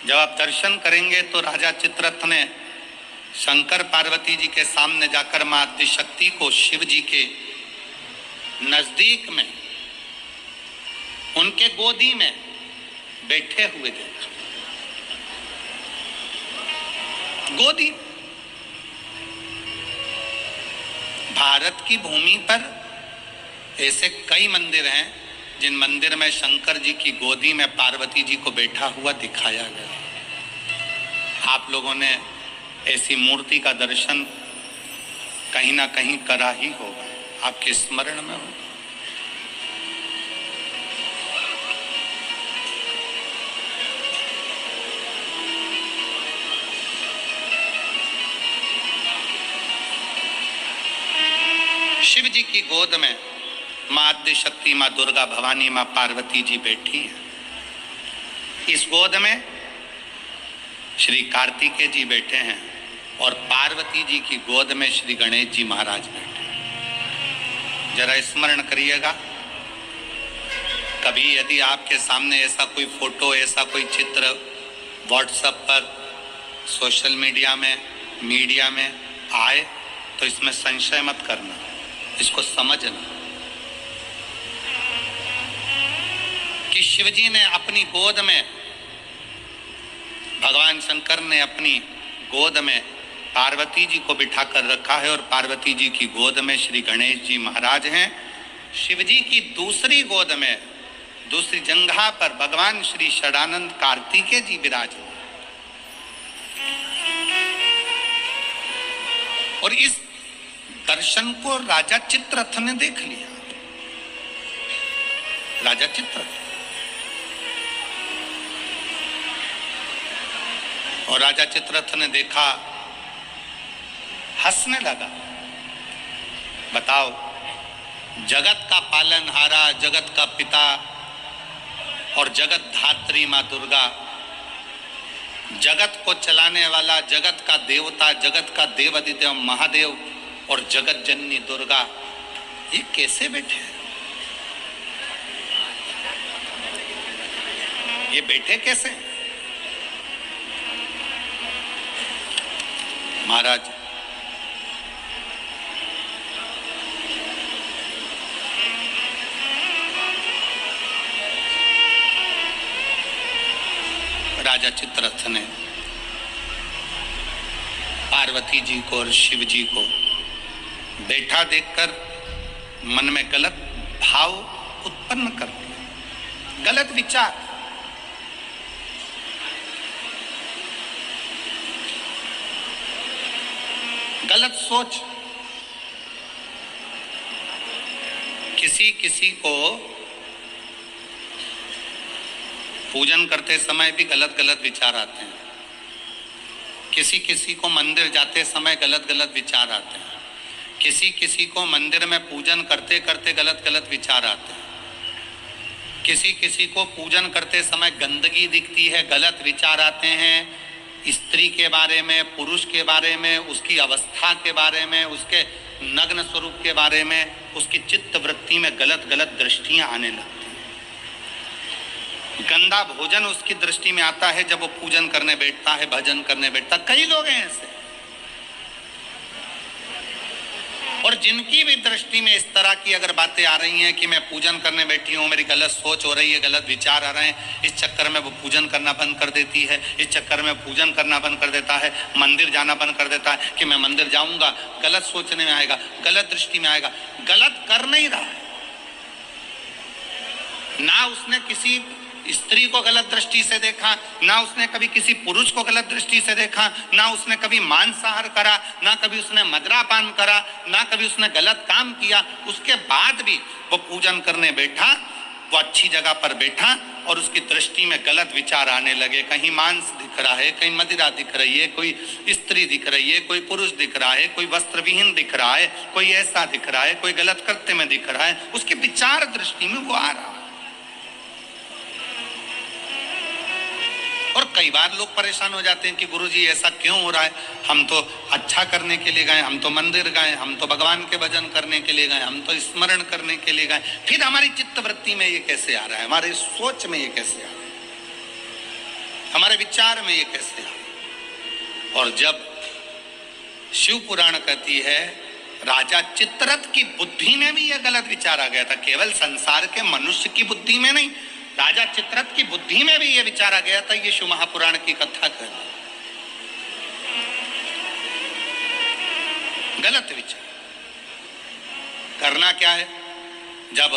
जब आप दर्शन करेंगे तो राजा चित्ररथ ने शंकर पार्वती जी के सामने जाकर मां आदिशक्ति को शिव जी के नजदीक में उनके गोदी में बैठे हुए देखा। गोदी। भारत की भूमि पर ऐसे कई मंदिर हैं जिन मंदिर में शंकर जी की गोदी में पार्वती जी को बैठा हुआ दिखाया गया। आप लोगों ने ऐसी मूर्ति का दर्शन कहीं ना कहीं करा ही होगा, आपके स्मरण में होगा। शिव जी की गोद में मां आदिशक्ति, मां दुर्गा भवानी, मां पार्वती जी बैठी हैं। इस गोद में श्री कार्तिकेय जी बैठे हैं और पार्वती जी की गोद में श्री गणेश जी महाराज बैठे हैं। जरा स्मरण करिएगा, कभी यदि आपके सामने ऐसा कोई फोटो, ऐसा कोई चित्र व्हाट्सएप पर, सोशल मीडिया में आए तो इसमें संशय मत करना, इसको समझना कि शिवजी ने अपनी गोद में, भगवान शंकर ने अपनी गोद में पार्वती जी को बिठा कर रखा है और पार्वती जी की गोद में श्री गणेश जी महाराज हैं। शिवजी की दूसरी गोद में, दूसरी जंघा पर भगवान श्री षडानंद कार्तिकेय जी विराज। और इस दर्शन को राजा चित्ररथ ने देख लिया। राजा चित्ररथ, और राजा चित्ररथ ने देखा, हंसने लगा। बताओ, जगत का पालनहारा, जगत का पिता और जगत धात्री मां दुर्गा, जगत को चलाने वाला, जगत का देवता, जगत का देवाधिदेव महादेव और जगत जननी दुर्गा, ये कैसे बैठे? ये बैठे कैसे? महाराज, राजा चित्ररथ ने पार्वती जी को और शिव जी को बैठा देखकर मन में गलत भाव उत्पन्न कर दिया, गलत विचार। गलत सोच। किसी को पूजन करते समय भी गलत गलत विचार आते हैं, किसी को मंदिर जाते समय गलत गलत विचार आते हैं, किसी को मंदिर में पूजन करते करते गलत गलत विचार आते हैं, किसी को पूजन करते समय गंदगी दिखती है, गलत विचार आते हैं, स्त्री के बारे में, पुरुष के बारे में, उसकी अवस्था के बारे में, उसके नग्न स्वरूप के बारे में, उसकी चित्त वृत्ति में गलत गलत दृष्टियां आने लगती हैं। गंदा भोजन उसकी दृष्टि में आता है जब वो पूजन करने बैठता है, भजन करने बैठता। कई लोग हैं ऐसे, और जिनकी भी दृष्टि में इस तरह की अगर बातें आ रही हैं कि मैं पूजन करने बैठी हूँ, मेरी गलत सोच हो रही है, गलत विचार आ रहे हैं, इस चक्कर में वो पूजन करना बंद कर देती है, इस चक्कर में पूजन करना बंद कर देता है, मंदिर जाना बंद कर देता है कि मैं मंदिर जाऊंगा, गलत सोचने में आएगा, गलत दृष्टि में आएगा। गलत कर नहीं रहा है ना, उसने किसी स्त्री को गलत दृष्टि से देखा, ना उसने कभी किसी पुरुष को गलत दृष्टि से देखा, ना उसने कभी मांसाहार करा, ना कभी उसने मदिरापान करा, ना कभी उसने गलत काम किया। उसके बाद भी वो पूजन करने बैठा, वो अच्छी जगह पर बैठा और उसकी दृष्टि में गलत विचार आने लगे। कहीं मांस दिख रहा है, कहीं मदिरा दिख रही है, कोई स्त्री दिख रही है, कोई पुरुष दिख रहा है, कोई वस्त्र विहीन दिख रहा है, कोई ऐसा दिख रहा है, कोई गलत कृत्य में दिख रहा है, उसके विचार दृष्टि में वो आ रहा है। और कई बार लोग परेशान हो जाते हैं कि गुरुजी ऐसा क्यों हो रहा है, हम तो अच्छा करने के लिए गए, हम तो मंदिर गए, हम तो भगवान के भजन करने के लिए गए, हम तो स्मरण करने के लिए गए, फिर हमारी चित्त वृत्ति में ये कैसे आ रहा है, हमारी सोच में ये कैसे आ रहा है। हमारे विचार में ये कैसे आया? और जब शिव पुराण कहती है राजा चित्ररथ की बुद्धि में भी यह गलत विचार आ गया था, केवल संसार के मनुष्य की बुद्धि में नहीं, राजा चित्ररथ की बुद्धि में भी यह विचार आ गया था, ये शिव महापुराण की कथा कर गलत विचार। करना क्या है? जब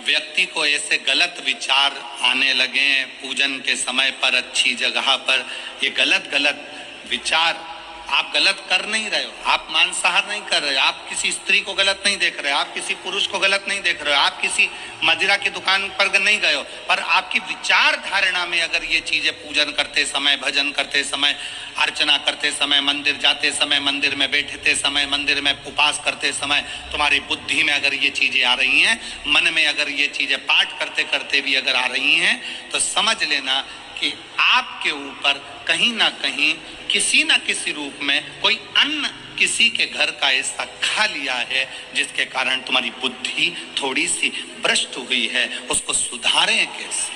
व्यक्ति को ऐसे गलत विचार आने लगे पूजन के समय पर, अच्छी जगह पर, ये गलत गलत विचार, आप गलत कर नहीं रहे हो, आप मांसाहार नहीं कर रहे हो, आप किसी स्त्री को गलत नहीं देख रहे हो, आप किसी पुरुष को गलत नहीं देख रहे हो, आप किसी मदिरा की दुकान पर नहीं गए हो, पर आपकी विचार धारणा में अगर ये चीजें पूजन करते समय, भजन करते समय, अर्चना करते समय, मंदिर जाते समय, मंदिर में बैठते समय, मंदिर में उपवास करते समय तुम्हारी बुद्धि में अगर ये चीजें आ रही हैं, मन में अगर ये चीजें पाठ करते करते भी अगर आ रही हैं, तो समझ लेना कि आपके ऊपर कहीं ना कहीं किसी ना किसी रूप में कोई अन्न किसी के घर का ऐसा खा लिया है जिसके कारण तुम्हारी बुद्धि थोड़ी सी भ्रष्ट हुई है। उसको सुधारें कैसे,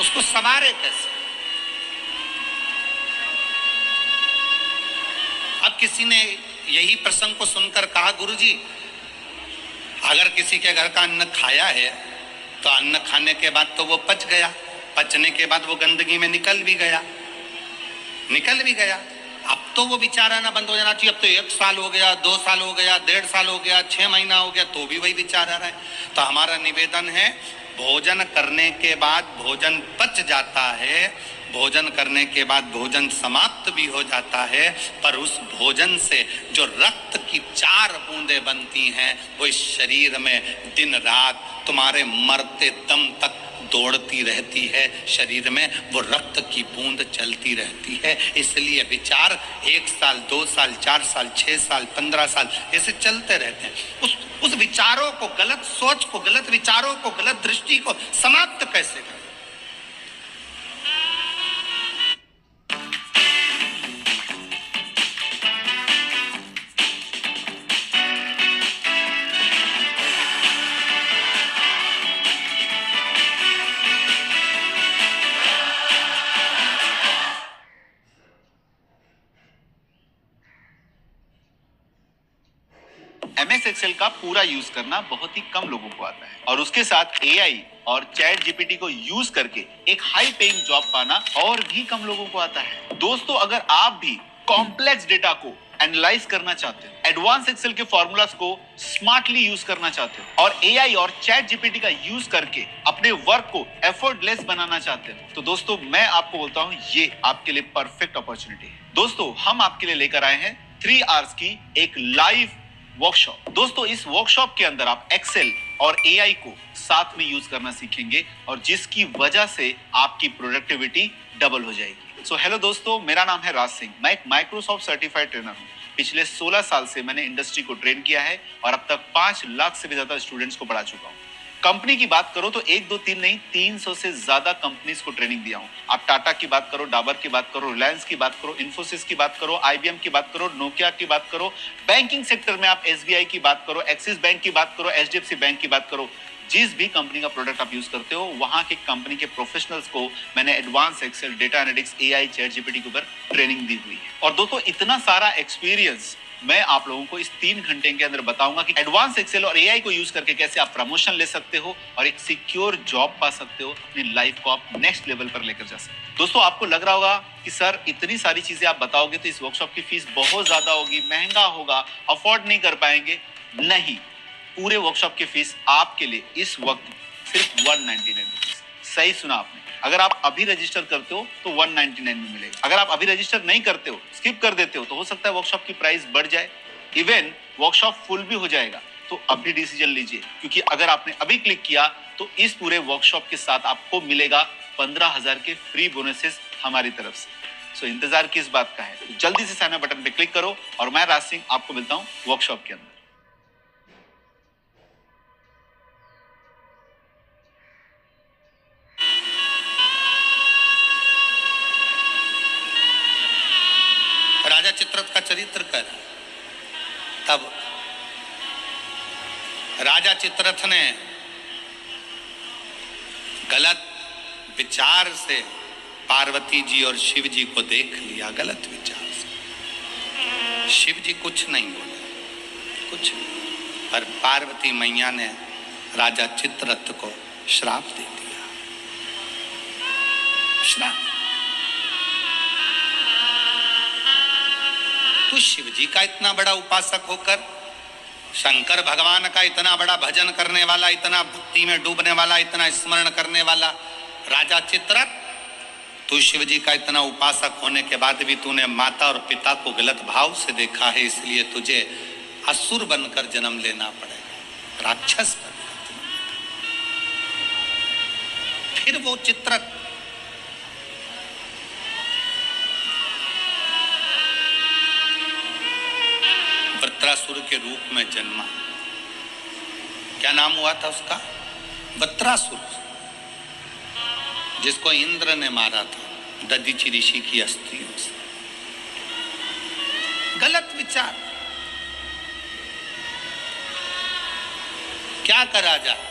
उसको संवारें कैसे? अब किसी ने यही प्रसंग को सुनकर कहा, गुरुजी अगर किसी के घर का अन्न खाया है तो अन्न खाने के बाद तो वो पच गया, पचने के बाद वो गंदगी में निकल भी गया, अब तो वो विचार आना बंद हो जाना चाहिए। अब तो 1 साल हो गया, 2 साल हो गया, 1.5 साल हो गया, 6 महीना हो गया, तो भी वही विचार आ रहा है। तो हमारा निवेदन है, भोजन करने के बाद भोजन पच जाता है, भोजन करने के बाद भोजन समाप्त भी हो जाता है, पर उस भोजन से जो रक्त की 4 बूंदें बनती हैं वो इस शरीर में दिन रात तुम्हारे मरते दम तक दौड़ती रहती है, शरीर में वो रक्त की बूंद चलती रहती है। इसलिए विचार 1 साल, 2 साल, 4 साल, 6 साल, 15 साल ऐसे चलते रहते हैं। उस विचारों को, गलत सोच को, गलत विचारों को, गलत दृष्टि को समाप्त कैसे करें? MS एक्सेल का पूरा यूज करना बहुत ही कम लोगों को आता है और उसके साथ AI और चैट GPT को यूज करके एक हाई पेइंग जॉब पाना और भी कम लोगों को आता है। दोस्तों, अगर आप भी कॉम्प्लेक्स डेटा को एनालाइज करना चाहते हो, एडवांस एक्सेल के फॉर्मूलाज को स्मार्टली यूज करना चाहते हो और AI और चैट GPT का यूज करके अपने वर्क को एफर्टलेस बनाना चाहते हो, तो दोस्तों मैं आपको बोलता हूं ये आपके लिए परफेक्ट अपॉर्चुनिटी है। दोस्तों, हम आपके लिए लेकर आए हैं 3 आवर्स की एक लाइव वर्कशॉप। दोस्तों, इस वर्कशॉप के अंदर आप एक्सेल और AI को साथ में यूज करना सीखेंगे और जिसकी वजह से आपकी प्रोडक्टिविटी डबल हो जाएगी। सो हेलो दोस्तों, मेरा नाम है राज सिंह, मैं एक माइक्रोसॉफ्ट सर्टिफाइड ट्रेनर हूं। पिछले 16 साल से मैंने इंडस्ट्री को ट्रेन किया है और अब तक 5 लाख से भी ज्यादा स्टूडेंट्स को पढ़ा चुका हूं। कंपनी की बात करो तो 1, 2, 3 नहीं, 300 से ज्यादा कंपनीज को ट्रेनिंग दिया हूं। आप टाटा की बात करो, डाबर की बात करो, रिलायंस की बात करो, इन्फोसिस की बात करो, IBM की बात करो, नोकिया की बात करो, बैंकिंग सेक्टर में आप SBI की बात करो, एक्सिस बैंक की बात करो, HDFC बैंक की बात करो, जिस भी कंपनी का प्रोडक्ट आप यूज करते हो वहां के कंपनी के प्रोफेशनल्स को मैंने advance Excel, data analytics, AI, chat GPT के ऊपर ट्रेनिंग दी हुई है। और दोस्तों, इतना सारा एक्सपीरियंस मैं आप लोगों को इस 3 घंटे के अंदर बताऊंगा कि एडवांस एक्सेल और AI को यूज करके कैसे आप प्रमोशन ले सकते हो और एक सिक्योर जॉब पा सकते हो, अपनी लाइफ को आप नेक्स्ट लेवल पर लेकर जा सकते हो। दोस्तों, आपको लग रहा होगा कि सर इतनी सारी चीजें आप बताओगे तो इस वर्कशॉप की फीस बहुत ज्यादा होगी, महंगा होगा, अफोर्ड नहीं कर पाएंगे। नहीं, पूरे वर्कशॉप की फीस आपके लिए इस वक्त सिर्फ 199 रुपीज। सही सुना आपने। अगर आप अभी रजिस्टर करते हो तो 199 में मिलेगा। अगर आप अभी रजिस्टर नहीं करते हो, स्किप कर देते हो, तो हो सकता है वर्कशॉप की प्राइस बढ़ जाए, इवन वर्कशॉप फुल भी हो जाएगा। तो अभी डिसीजन लीजिए, क्योंकि अगर आपने अभी क्लिक किया तो इस पूरे वर्कशॉप के साथ आपको मिलेगा 15,000 के फ्री बोनसेस हमारी तरफ से। सो इंतजार किस बात का है? तो जल्दी से साइन अप बटन पे क्लिक करो और मैं राज सिंह आपको मिलता हूं वर्कशॉप के अंदर। राजा चित्ररथ का चरित्र कर, तब राजा चित्ररथ ने गलत विचार से पार्वती जी और शिव जी को देख लिया गलत विचार से। शिव जी कुछ नहीं बोले, कुछ नहीं, पर पार्वती मैया ने राजा चित्ररथ को श्राप दे दिया। श्राप। तो शिव जी का इतना बड़ा उपासक होकर, शंकर भगवान का इतना बड़ा भजन करने वाला, इतना भक्ति में डूबने वाला, इतना स्मरण करने वाला राजा चित्ररथ, तू शिव जी का इतना उपासक होने के बाद भी तूने माता और पिता को गलत भाव से देखा है, इसलिए तुझे असुर बनकर जन्म लेना पड़ेगा, राक्षस बनकर। फिर वो चित्ररथ वृत्रासुर के रूप में जन्मा। क्या नाम हुआ था उसका? वृत्रासुर, जिसको इंद्र ने मारा था दधीचि ऋषि की अस्थियों से। गलत विचार। क्या करा जाए?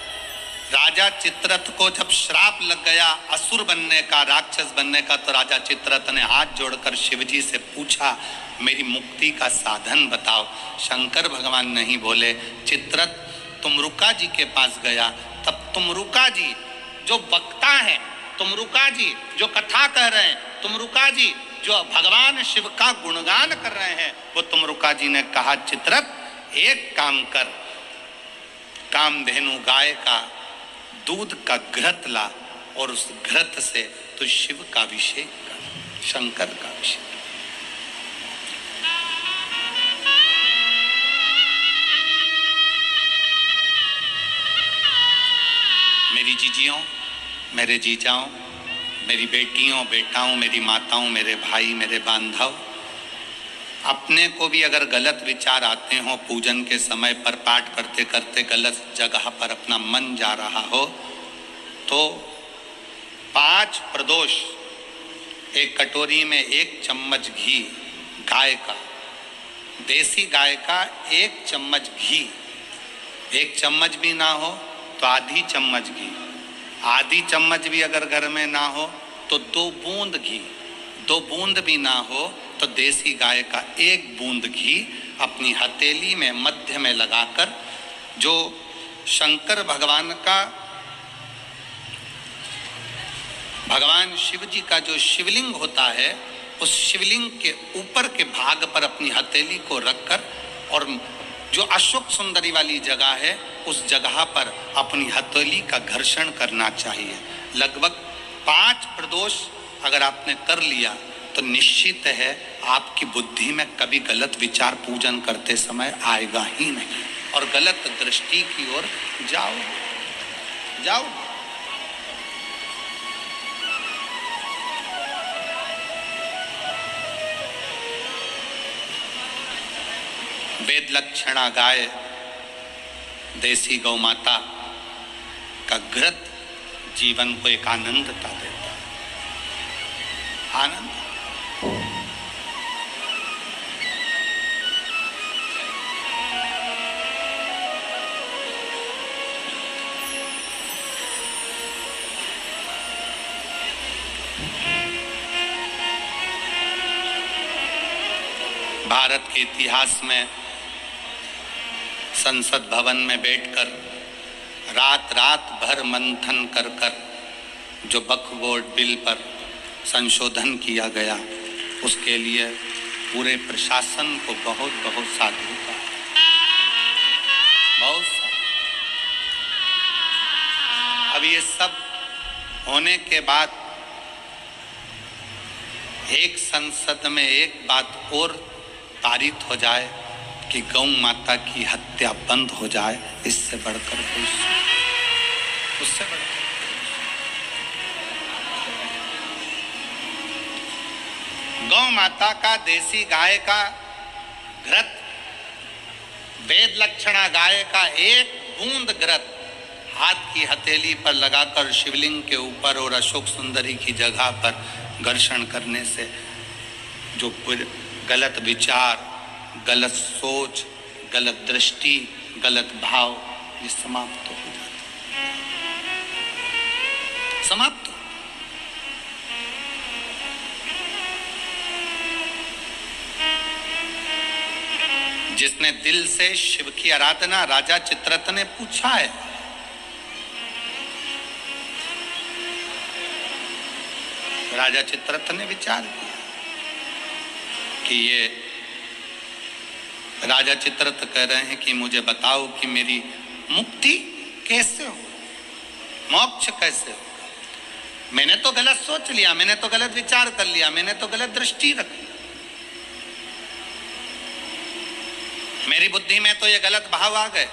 राजा चित्ररथ को जब श्राप लग गया असुर बनने का, राक्षस बनने का, तो राजा चित्ररथ ने हाथ जोड़कर शिवजी से पूछा, मेरी मुक्ति का साधन बताओ। शंकर भगवान नहीं बोले। चित्ररथ तुमरुका जी के पास गया, तब तुमरुका जी जो वक्ता है, तुमरुका जी जो कथा कह रहे हैं, तुमरुका जी जो भगवान शिव का गुणगान कर रहे हैं, वो तुमरुका जी ने कहा, चित्ररथ एक काम कर, कामधेनु गाय का दूध का घृत ला और उस घृत से तू शिव का अभिषेक कर, शंकर का अभिषेक। मेरी जीजियों, मेरे जीजाओं, मेरी बेटियों, बेटाओं, मेरी माताओं, मेरे भाई, मेरे बांधव, अपने को भी अगर गलत विचार आते हो, पूजन के समय पर पाठ करते करते गलत जगह पर अपना मन जा रहा हो, तो 5 प्रदोष एक कटोरी में 1 चम्मच घी गाय का, देसी गाय का 1 चम्मच घी, 1 चम्मच भी ना हो तो आधी चम्मच घी, आधी चम्मच भी अगर घर में ना हो तो 2 बूंद घी, 2 बूंद भी ना हो तो देसी गाय का 1 बूंद घी अपनी हथेली में मध्य में लगाकर, जो शंकर भगवान का, भगवान शिव जी का जो शिवलिंग होता है, उस शिवलिंग के ऊपर के भाग पर अपनी हथेली को रखकर, और जो अशोक सुंदरी वाली जगह है उस जगह पर अपनी हथेली का घर्षण करना चाहिए। लगभग 5 प्रदोष अगर आपने कर लिया तो निश्चित है आपकी बुद्धि में कभी गलत विचार पूजन करते समय आएगा ही नहीं, और गलत दृष्टि की ओर जाओ। वेद लक्षणा गाय, देसी गौ माता का घृत जीवन को एक आनंदता देता है, आनंद। भारत के इतिहास में संसद भवन में बैठकर रात भर मंथन कर जो वक्फ बोर्ड बिल पर संशोधन किया गया, उसके लिए पूरे प्रशासन को बहुत बहुत साधुवाद, बहुत साधुवाद। अब ये सब होने के बाद एक संसद में एक बात और पारित हो जाए कि गौ माता की हत्या बंद हो जाए, इससे बढ़कर उससे बढ़कर गौ माता का, देसी गाय का घृत, वेद लक्षणा गाय का 1 बूंद घृत हाथ की हथेली पर लगाकर शिवलिंग के ऊपर और अशोक सुंदरी की जगह पर घर्षण करने से जो गलत विचार, गलत सोच, गलत दृष्टि, गलत भाव, ये समाप्त हो जाता, समाप्त। जिसने दिल से शिव की आराधना, राजा चित्ररथ ने पूछा है। राजा चित्ररथ ने विचार किया कि ये राजा चित्ररथ कह रहे हैं कि मुझे बताओ कि मेरी मुक्ति कैसे हो, मोक्ष कैसे हो। मैंने तो गलत सोच लिया, मैंने तो गलत विचार कर लिया, मैंने तो गलत दृष्टि रखी, मेरी बुद्धि में तो ये गलत भाव आ गए,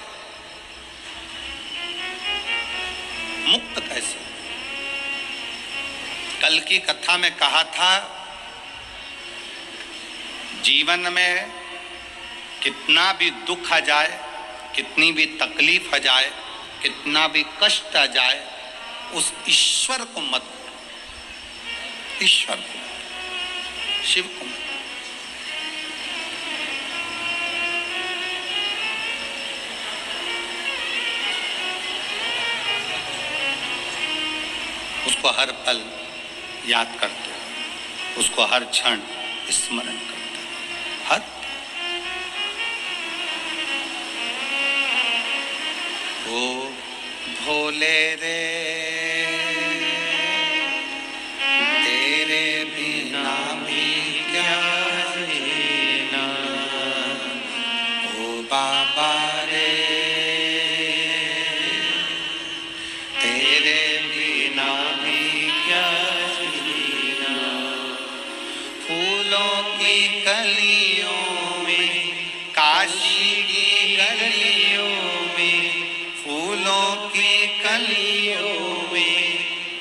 मुक्त कैसे। कल की कथा में कहा था, जीवन में कितना भी दुख आ जाए, कितनी भी तकलीफ आ जाए, कितना भी कष्ट आ जाए, उस ईश्वर को मत, ईश्वर को, शिव को मत। उसको हर पल याद करते हो, उसको हर क्षण स्मरण करते हो, हर ओ भोले रे तेरे बिना भी क्या जीना, ओ बाबा रे तेरे बिना भी क्या जीना, फूलों की कलियों में, काशी की गलियों में, फूलों की कलियों में,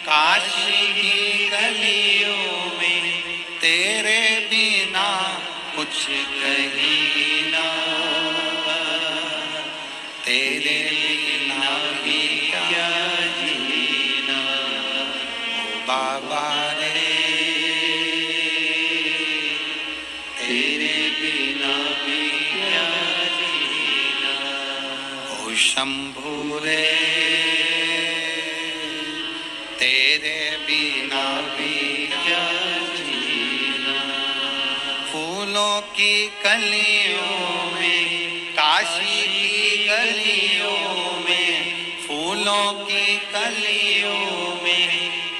काशी की गलियों में, तेरे बिना कुछ कहीं ना, तेरे बिना भी क्या जीना, ओ बाबा रे तेरे बिना भी क्या जीना, ओ शंभू रे तेरे बिना भी क्या जीना, फूलों की कलियों में, काशी की गलियों में, फूलों की कलियों में,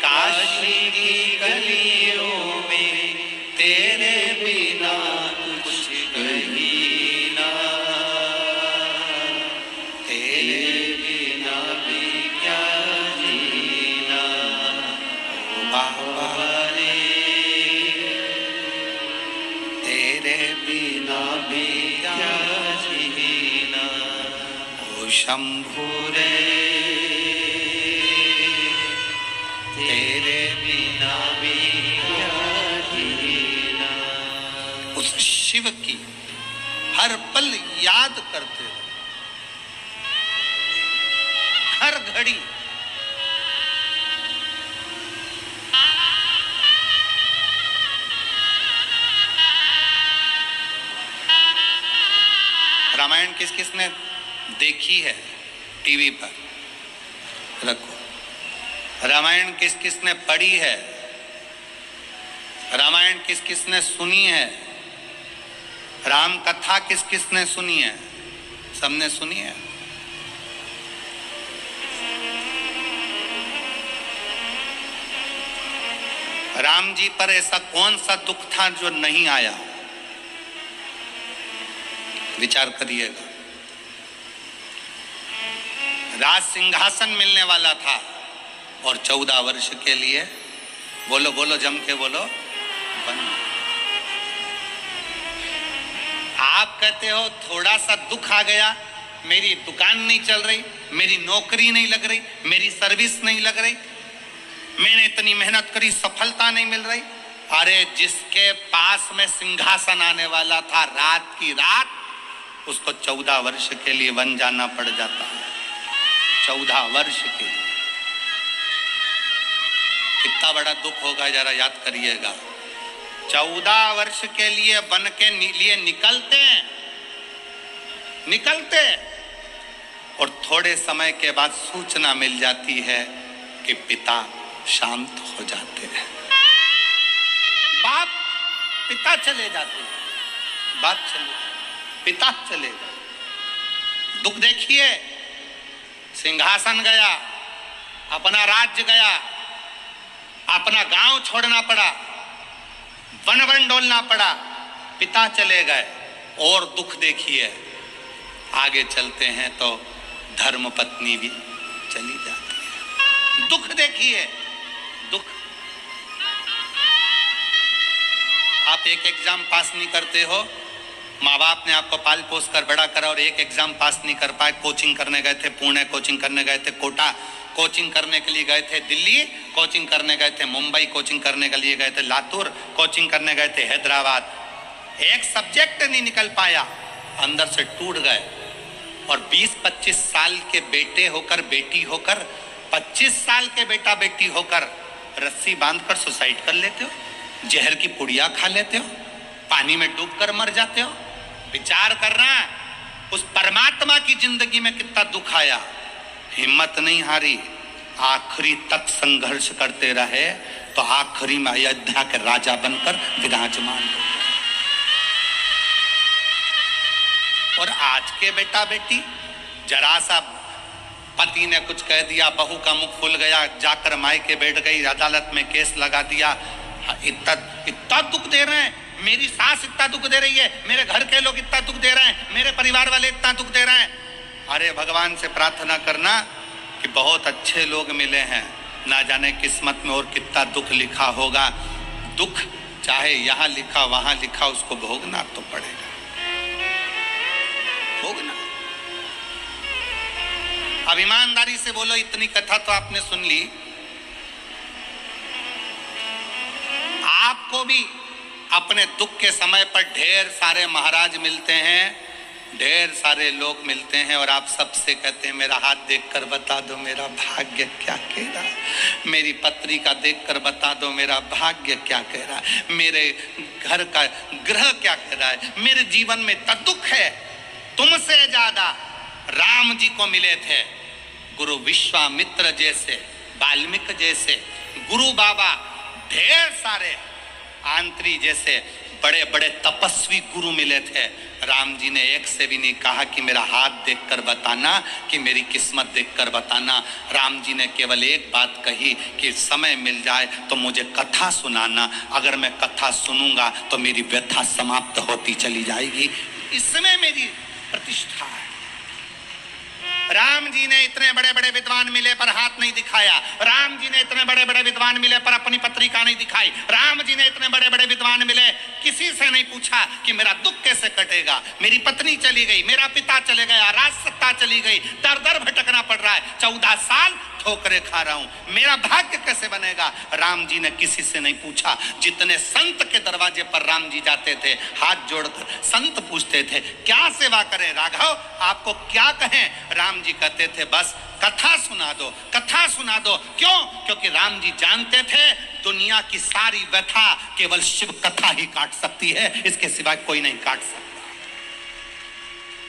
काशी की गलियों में, तेरे बिना कुछ कहीं ना, तेरे बिना भी क्या जीना, ओ बाबा रे तेरे बिना भी क्या जीना, ओ शंभू रे तेरे बिना भी क्या जीना। उस शिव की हर पल याद करते हो, हर घड़ी। रामायण किस किसने देखी है टीवी पर, रखो। रामायण किस किसने पढ़ी है, रामायण किस किसने सुनी है, राम कथा किस किसने सुनी है, सबने सुनी है। राम जी पर ऐसा कौन सा दुख था जो नहीं आया, विचार करिएगा। राज सिंहासन मिलने वाला था और 14 वर्ष के लिए, बोलो बोलो जम के बोलो, बन। आप कहते हो थोड़ा सा दुख आ गया, मेरी दुकान नहीं चल रही, मेरी नौकरी नहीं लग रही, मेरी सर्विस नहीं लग रही, मैंने इतनी मेहनत करी सफलता नहीं मिल रही। अरे जिसके पास में सिंहासन आने वाला था, रात की रात उसको 14 वर्ष के लिए वन जाना पड़ जाता है। 14 वर्ष के लिए कितना बड़ा दुख होगा, जरा याद करिएगा। 14 वर्ष के लिए वन के लिए निकलते और थोड़े समय के बाद सूचना मिल जाती है कि पिता शांत हो जाते हैं, बाप पिता चले जाते हैं, बाप चले। पिता चले गए। दुख देखिए, सिंहासन गया, अपना राज्य गया, अपना गांव छोड़ना पड़ा, वन वन डोलना पड़ा, पिता चले गए। और दुख देखिए, आगे चलते हैं तो धर्म पत्नी भी चली जाती है। दुख देखिए, दुख। आप एक एग्जाम पास नहीं करते हो, माँ बाप ने आपको पाल पोस कर बड़ा करा और एक एग्जाम पास नहीं कर पाए, कोचिंग करने गए थे पुणे, कोचिंग करने गए थे कोटा, कोचिंग करने के लिए गए थे दिल्ली, कोचिंग करने गए थे मुंबई, कोचिंग करने के लिए गए थे लातूर, कोचिंग करने गए थे हैदराबाद, एक सब्जेक्ट नहीं निकल पाया, अंदर से टूट गए। और 20-25 साल के बेटे होकर, बेटी होकर, 25 साल के बेटा बेटी होकर रस्सी बांधकर सुसाइड कर लेते हो, जहर की पुड़िया खा लेते हो, पानी में डूबकर मर जाते हो। विचार करना, उस परमात्मा की जिंदगी में कितना दुख आया, हिम्मत नहीं हारी, आखिरी तक संघर्ष करते रहे तो आखिरी में अयोध्या के राजा बनकर विराजमान हो। और आज के बेटा बेटी, जरा सा पति ने कुछ कह दिया, बहू का मुख खुल गया, जाकर मायके बैठ गई, अदालत में केस लगा दिया, इतना दुख दे रहे हैं, मेरी सास इतना दुख दे रही है, मेरे घर के लोग इतना दुख दे रहे हैं, मेरे परिवार वाले इतना दुख दे रहे हैं। अरे भगवान से प्रार्थना करना कि बहुत अच्छे लोग मिले हैं, ना जाने किस्मत में और कितना दुख लिखा होगा। दुख चाहे यहाँ लिखा वहां लिखा, उसको भोगना तो पड़ेगा, भोगना। अब ईमानदारी से बोलो, इतनी कथा तो आपने सुन ली, आपको भी अपने दुख के समय पर ढेर सारे महाराज मिलते हैं, ढेर सारे लोग मिलते हैं और आप सबसे कहते हैं मेरा हाथ देखकर बता दो मेरा भाग्य क्या कह रहा है, मेरी पत्री का देखकर बता दो मेरा भाग्य क्या कह रहा है, मेरे घर का ग्रह क्या कह रहा है, मेरे जीवन में इतना दुख है। तुमसे ज्यादा राम जी को मिले थे गुरु विश्वामित्र जैसे, वाल्मीकि जैसे, गुरु बाबा, ढेर सारे आंत्री जैसे बड़े बड़े तपस्वी गुरु मिले थे। राम जी ने एक से भी नहीं कहा कि मेरा हाथ देखकर बताना, कि मेरी किस्मत देखकर बताना। राम जी ने केवल एक बात कही कि समय मिल जाए तो मुझे कथा सुनाना, अगर मैं कथा सुनूंगा तो मेरी व्यथा समाप्त होती चली जाएगी, इसमें मेरी प्रतिष्ठा है। राम जी ने इतने बड़े बड़े विद्वान मिले पर हाथ नहीं दिखाया, राम जी ने इतने बड़े बड़े विद्वान मिले पर अपनी पत्रिका नहीं दिखाई, राम जी ने इतने बड़े बड़े विद्वान मिले, किसी से नहीं पूछा कि मेरा दुख कैसे कटेगा, मेरी पत्नी चली गई, मेरा पिता चले गया, राज सत्ता चली गई, दर दर भटकना पड़ रहा है, 14 साल ठोकरे खा रहा हूं, मेरा भाग्य कैसे बनेगा। राम जी ने किसी से नहीं पूछा। जितने संत के दरवाजे पर राम जी जाते थे, हाथ जोड़कर संत पूछते थे क्या सेवा करें राघव, आपको क्या कहें। राम जी कहते थे बस कथा सुना दो, कथा सुना दो। क्यों? क्योंकि राम जी जानते थे दुनिया की सारी व्यथा केवल शिव कथा ही काट सकती है, इसके सिवाय कोई नहीं काट सकता।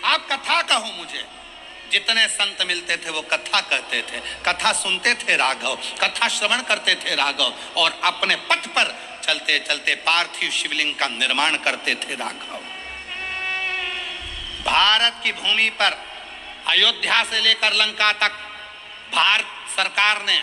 आप कथा कहो मुझे। जितने संत मिलते थे वो कथा कहते थे, कथा सुनते थे राघव, कथा श्रवण करते थे राघव, और अपने पथ पर चलते चलते पार्थिव शिवलिंग का निर्माण करते थे राघव। भारत की भूमि पर अयोध्या से लेकर लंका तक भारत सरकार ने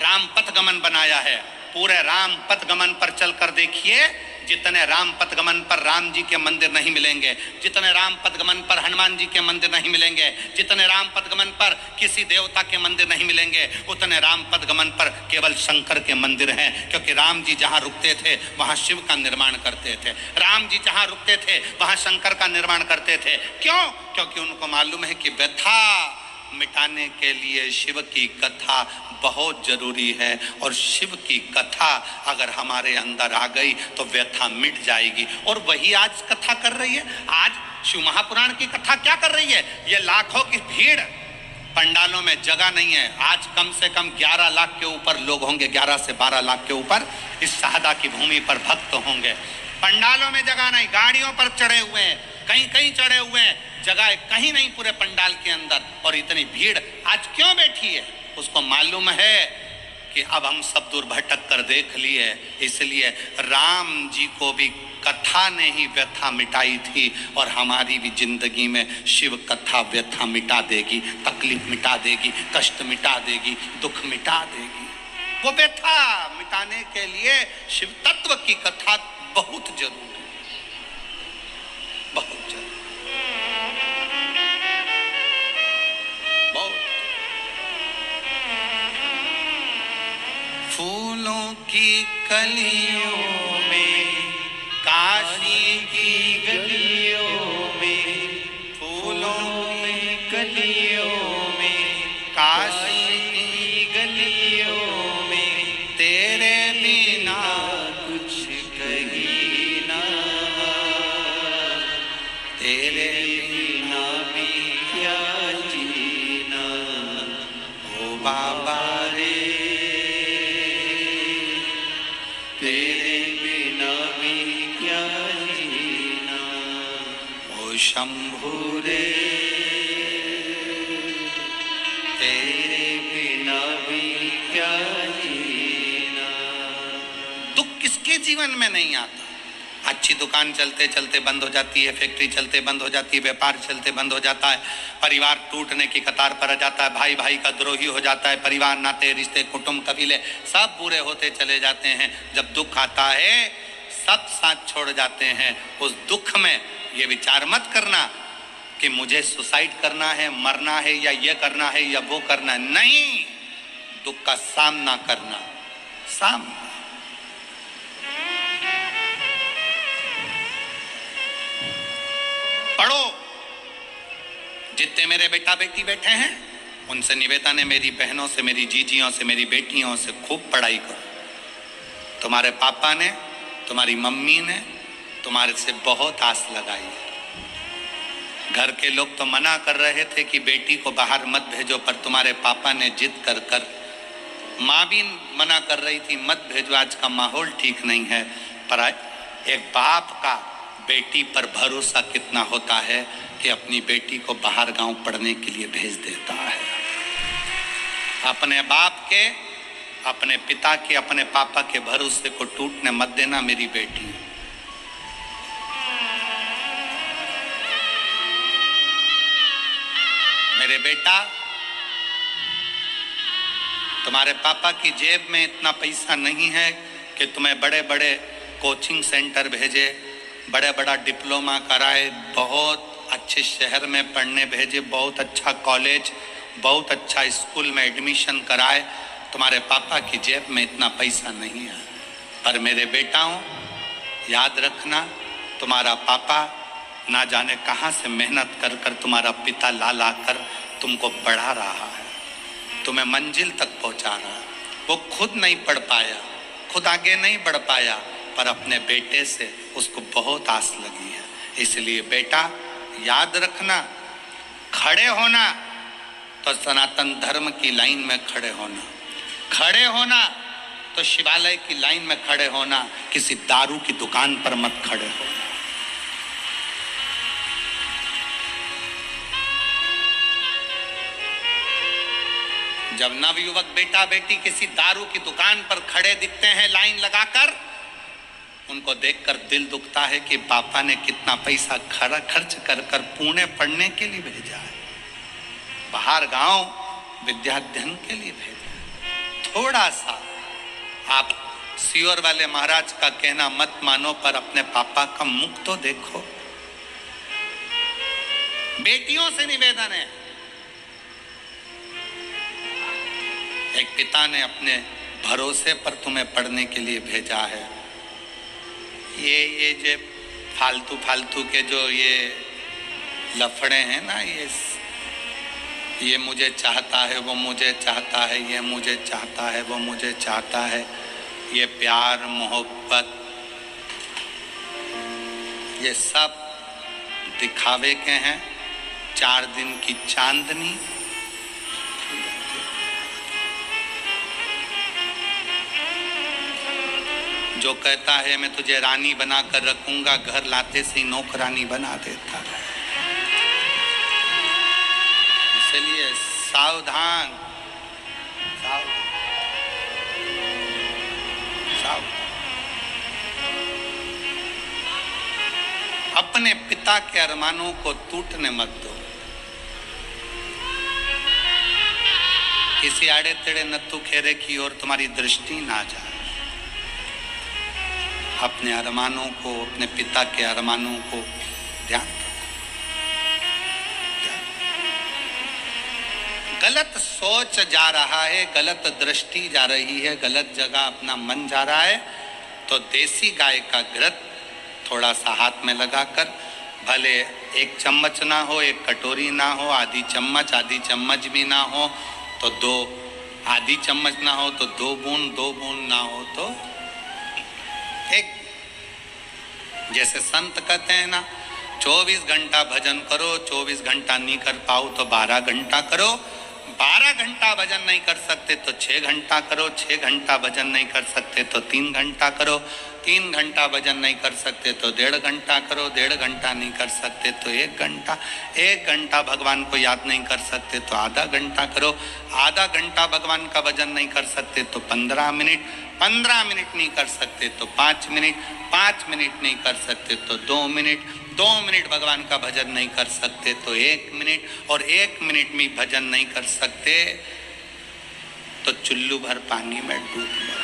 राम पथ गमन बनाया है। पूरे राम पथ गमन पर चलकर देखिए, जितने राम पथ गमन पर राम जी के मंदिर नहीं मिलेंगे, जितने राम पथ गमन पर हनुमान जी के मंदिर नहीं मिलेंगे, जितने राम पथ गमन पर किसी देवता के मंदिर नहीं मिलेंगे, उतने राम पथ गमन पर केवल शंकर के मंदिर हैं। क्योंकि राम जी जहां रुकते थे वहां शिव का निर्माण करते थे, राम जी जहां रुकते थे वहां शंकर का निर्माण करते थे। क्यों? क्योंकि उनको मालूम है कि व्यथा मिटाने के लिए शिव की कथा बहुत जरूरी है, और शिव की कथा अगर हमारे अंदर आ गई तो व्यथा मिट जाएगी। और वही आज कथा कर रही है। आज शिव महापुराण की कथा क्या कर रही है? ये लाखों की भीड़, पंडालों में जगह नहीं है। आज कम से कम 11 लाख के ऊपर लोग होंगे, 11 से 12 लाख के ऊपर इस शाहदा की भूमि पर भक्त होंगे। पंडालों में जगह नहीं, गाड़ियों पर चढ़े हुए हैं, कहीं कहीं चढ़े हुए हैं, जगह कहीं नहीं पूरे पंडाल के अंदर। और इतनी भीड़ आज क्यों बैठी है? उसको मालूम है कि अब हम सब दूर भटक कर देख लिए, इसलिए राम जी को भी कथा ने ही व्यथा मिटाई थी और हमारी भी जिंदगी में शिव कथा व्यथा मिटा देगी, तकलीफ मिटा देगी, कष्ट मिटा देगी, दुख मिटा देगी। वो व्यथा मिटाने के लिए शिव तत्व की कथा बहुत जरूरी है, बहुत जरूरी, बहुत। फूलों की कलियों में, काशी की गलियों में, फूलों में कलियों में, काशी की गलियों में, तेरे बिना कुछ कहीं ना, तेरे बिना भी क्या जीना, ओ बाबा रे, तेरे बिना भी क्या जीना, ओ शंभू रे, तेरे बिना भी क्या जीना। दुख किसके जीवन में नहीं आता? अच्छी दुकान चलते चलते बंद हो जाती है, फैक्ट्री चलते बंद हो जाती है, व्यापार चलते बंद हो जाता है, परिवार टूटने की कतार पर आ जाता है, भाई भाई का द्रोही हो जाता है, परिवार नाते रिश्ते कुटुंब कबीले सब बुरे होते चले जाते हैं। जब दुख आता है सब साथ छोड़ जाते हैं। उस दुख में ये विचार मत करना कि मुझे सुसाइड करना है, मरना है, या ये करना है या वो करना है। नहीं, दुख का सामना करना, सामना। पढ़ो, जितने मेरे बेटा बेटी बैठे हैं उनसे निवेदन है, मेरी बहनों से, मेरी जीजियों से, मेरी बेटियों से खूब पढ़ाई करो। तुम्हारे पापा ने, तुम्हारी मम्मी ने तुम्हारे से बहुत आस लगाई है। घर के लोग तो मना कर रहे थे कि बेटी को बाहर मत भेजो, पर तुम्हारे पापा ने जिद कर कर, माँ भी मना कर रही थी मत भेजो, आज का माहौल ठीक नहीं है। पर एक बाप का बेटी पर भरोसा कितना होता है कि अपनी बेटी को बाहर गांव पढ़ने के लिए भेज देता है। अपने बाप के, अपने पिता के, अपने पापा के भरोसे को टूटने मत देना मेरी बेटी। मेरे बेटा, तुम्हारे पापा की जेब में इतना पैसा नहीं है कि तुम्हें बड़े बड़े कोचिंग सेंटर भेजे, बड़े बड़ा डिप्लोमा कराए, बहुत अच्छे शहर में पढ़ने भेजे, बहुत अच्छा कॉलेज, बहुत अच्छा स्कूल में एडमिशन कराए। तुम्हारे पापा की जेब में इतना पैसा नहीं है। पर मेरे बेटाओं, याद रखना, तुम्हारा पापा ना जाने कहाँ से मेहनत कर कर तुम्हारा पिता ला ला कर तुमको पढ़ा रहा है, तुम्हें मंजिल तक पहुँचा रहा है। वो खुद नहीं पढ़ पाया, खुद आगे नहीं बढ़ पाया, पर अपने बेटे से उसको बहुत आस लगी है। इसलिए बेटा याद रखना, खड़े होना तो सनातन धर्म की लाइन में खड़े होना, खड़े होना तो शिवालय की लाइन में खड़े होना, किसी दारू की दुकान पर मत खड़े होना। जब नवयुवक बेटा बेटी किसी दारू की दुकान पर खड़े दिखते हैं लाइन लगाकर, उनको देखकर दिल दुखता है कि पापा ने कितना पैसा खर्च कर कर पुणे पढ़ने के लिए भेजा है, बाहर गांव विद्याध्ययन के लिए भेजा है। थोड़ा सा आप सियोर वाले महाराज का कहना मत मानो, पर अपने पापा का मुख तो देखो। बेटियों से निवेदन है, एक पिता ने अपने भरोसे पर तुम्हें पढ़ने के लिए भेजा है। ये जो फालतू के जो ये लफड़े हैं ना, ये मुझे चाहता है, वो मुझे चाहता है, ये मुझे चाहता है, वो मुझे चाहता है, ये प्यार मोहब्बत, ये सब दिखावे के हैं। 4 दिन की चांदनी, जो कहता है मैं तुझे रानी बना कर रखूंगा, घर लाते से ही नौकरानी बना देता है। इसलिए सावधान, सावधान। अपने पिता के अरमानों को टूटने मत दो। किसी आड़े तेड़े नत्थु खेरे की ओर तुम्हारी दृष्टि ना जाए। अपने अरमानों को, अपने पिता के अरमानों को ध्यान रखो। गलत सोच जा रहा है, गलत दृष्टि जा रही है, गलत जगह अपना मन जा रहा है, तो देसी गाय का घृत थोड़ा सा हाथ में लगाकर, भले 1 चम्मच ना हो, 1 कटोरी ना हो, आधी चम्मच भी ना हो तो 2, आधी चम्मच ना हो तो 2 बूंद ना हो तो 1। जैसे संत कहते हैं ना, 24 घंटा भजन करो, 24 घंटा नहीं कर पाओ तो 12 घंटा करो, 12 घंटा भजन नहीं कर सकते तो 6 घंटा करो, 6 घंटा भजन नहीं कर सकते तो 3 घंटा करो, 3 घंटा भजन नहीं कर सकते तो 1.5 घंटा करो, 1.5 घंटा नहीं कर सकते तो 1 घंटा, 1 घंटा भगवान को याद नहीं कर सकते तो आधा घंटा करो, आधा घंटा भगवान का भजन नहीं कर सकते तो 15 मिनट, 15 मिनट नहीं कर सकते तो 5 मिनट, 5 मिनट नहीं कर सकते तो 2 मिनट, 2 मिनट भगवान का भजन नहीं कर सकते तो 1 मिनट, और 1 मिनट में भजन नहीं कर सकते तो चुल्लू भर पानी में डूब मरो।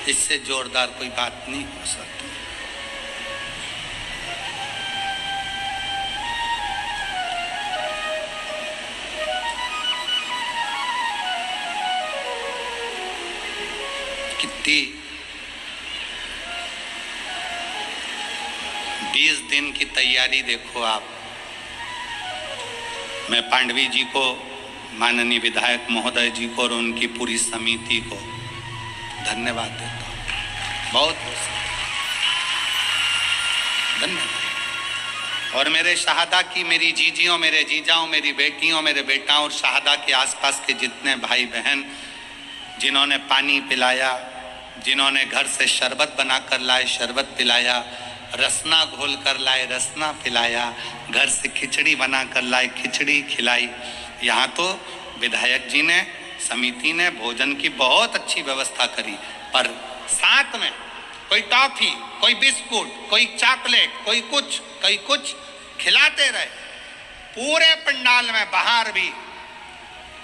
इससे जोरदार कोई बात नहीं हो सकती। कितनी 20 दिन की तैयारी देखो आप। मैं पांडवी जी को, माननीय विधायक महोदय जी को और उनकी पूरी समिति को धन्यवाद देता हूँ, बहुत धन्यवाद। और मेरे शहादा की मेरी जीजियों, मेरे जीजाओं, मेरी बेटियों, मेरे बेटाओं और शहादा के आसपास के जितने भाई बहन जिन्होंने पानी पिलाया, जिन्होंने घर से शरबत बनाकर लाए शरबत पिलाया, रसना घोल कर लाए रसना पिलाया, घर से खिचड़ी बनाकर लाए खिचड़ी खिलाई। यहाँ तो विधायक जी ने, समिति ने भोजन की बहुत अच्छी व्यवस्था करी, पर साथ में कोई टॉफी, कोई बिस्कुट, कोई चॉकलेट, कोई कुछ खिलाते रहे पूरे पंडाल में। बाहर भी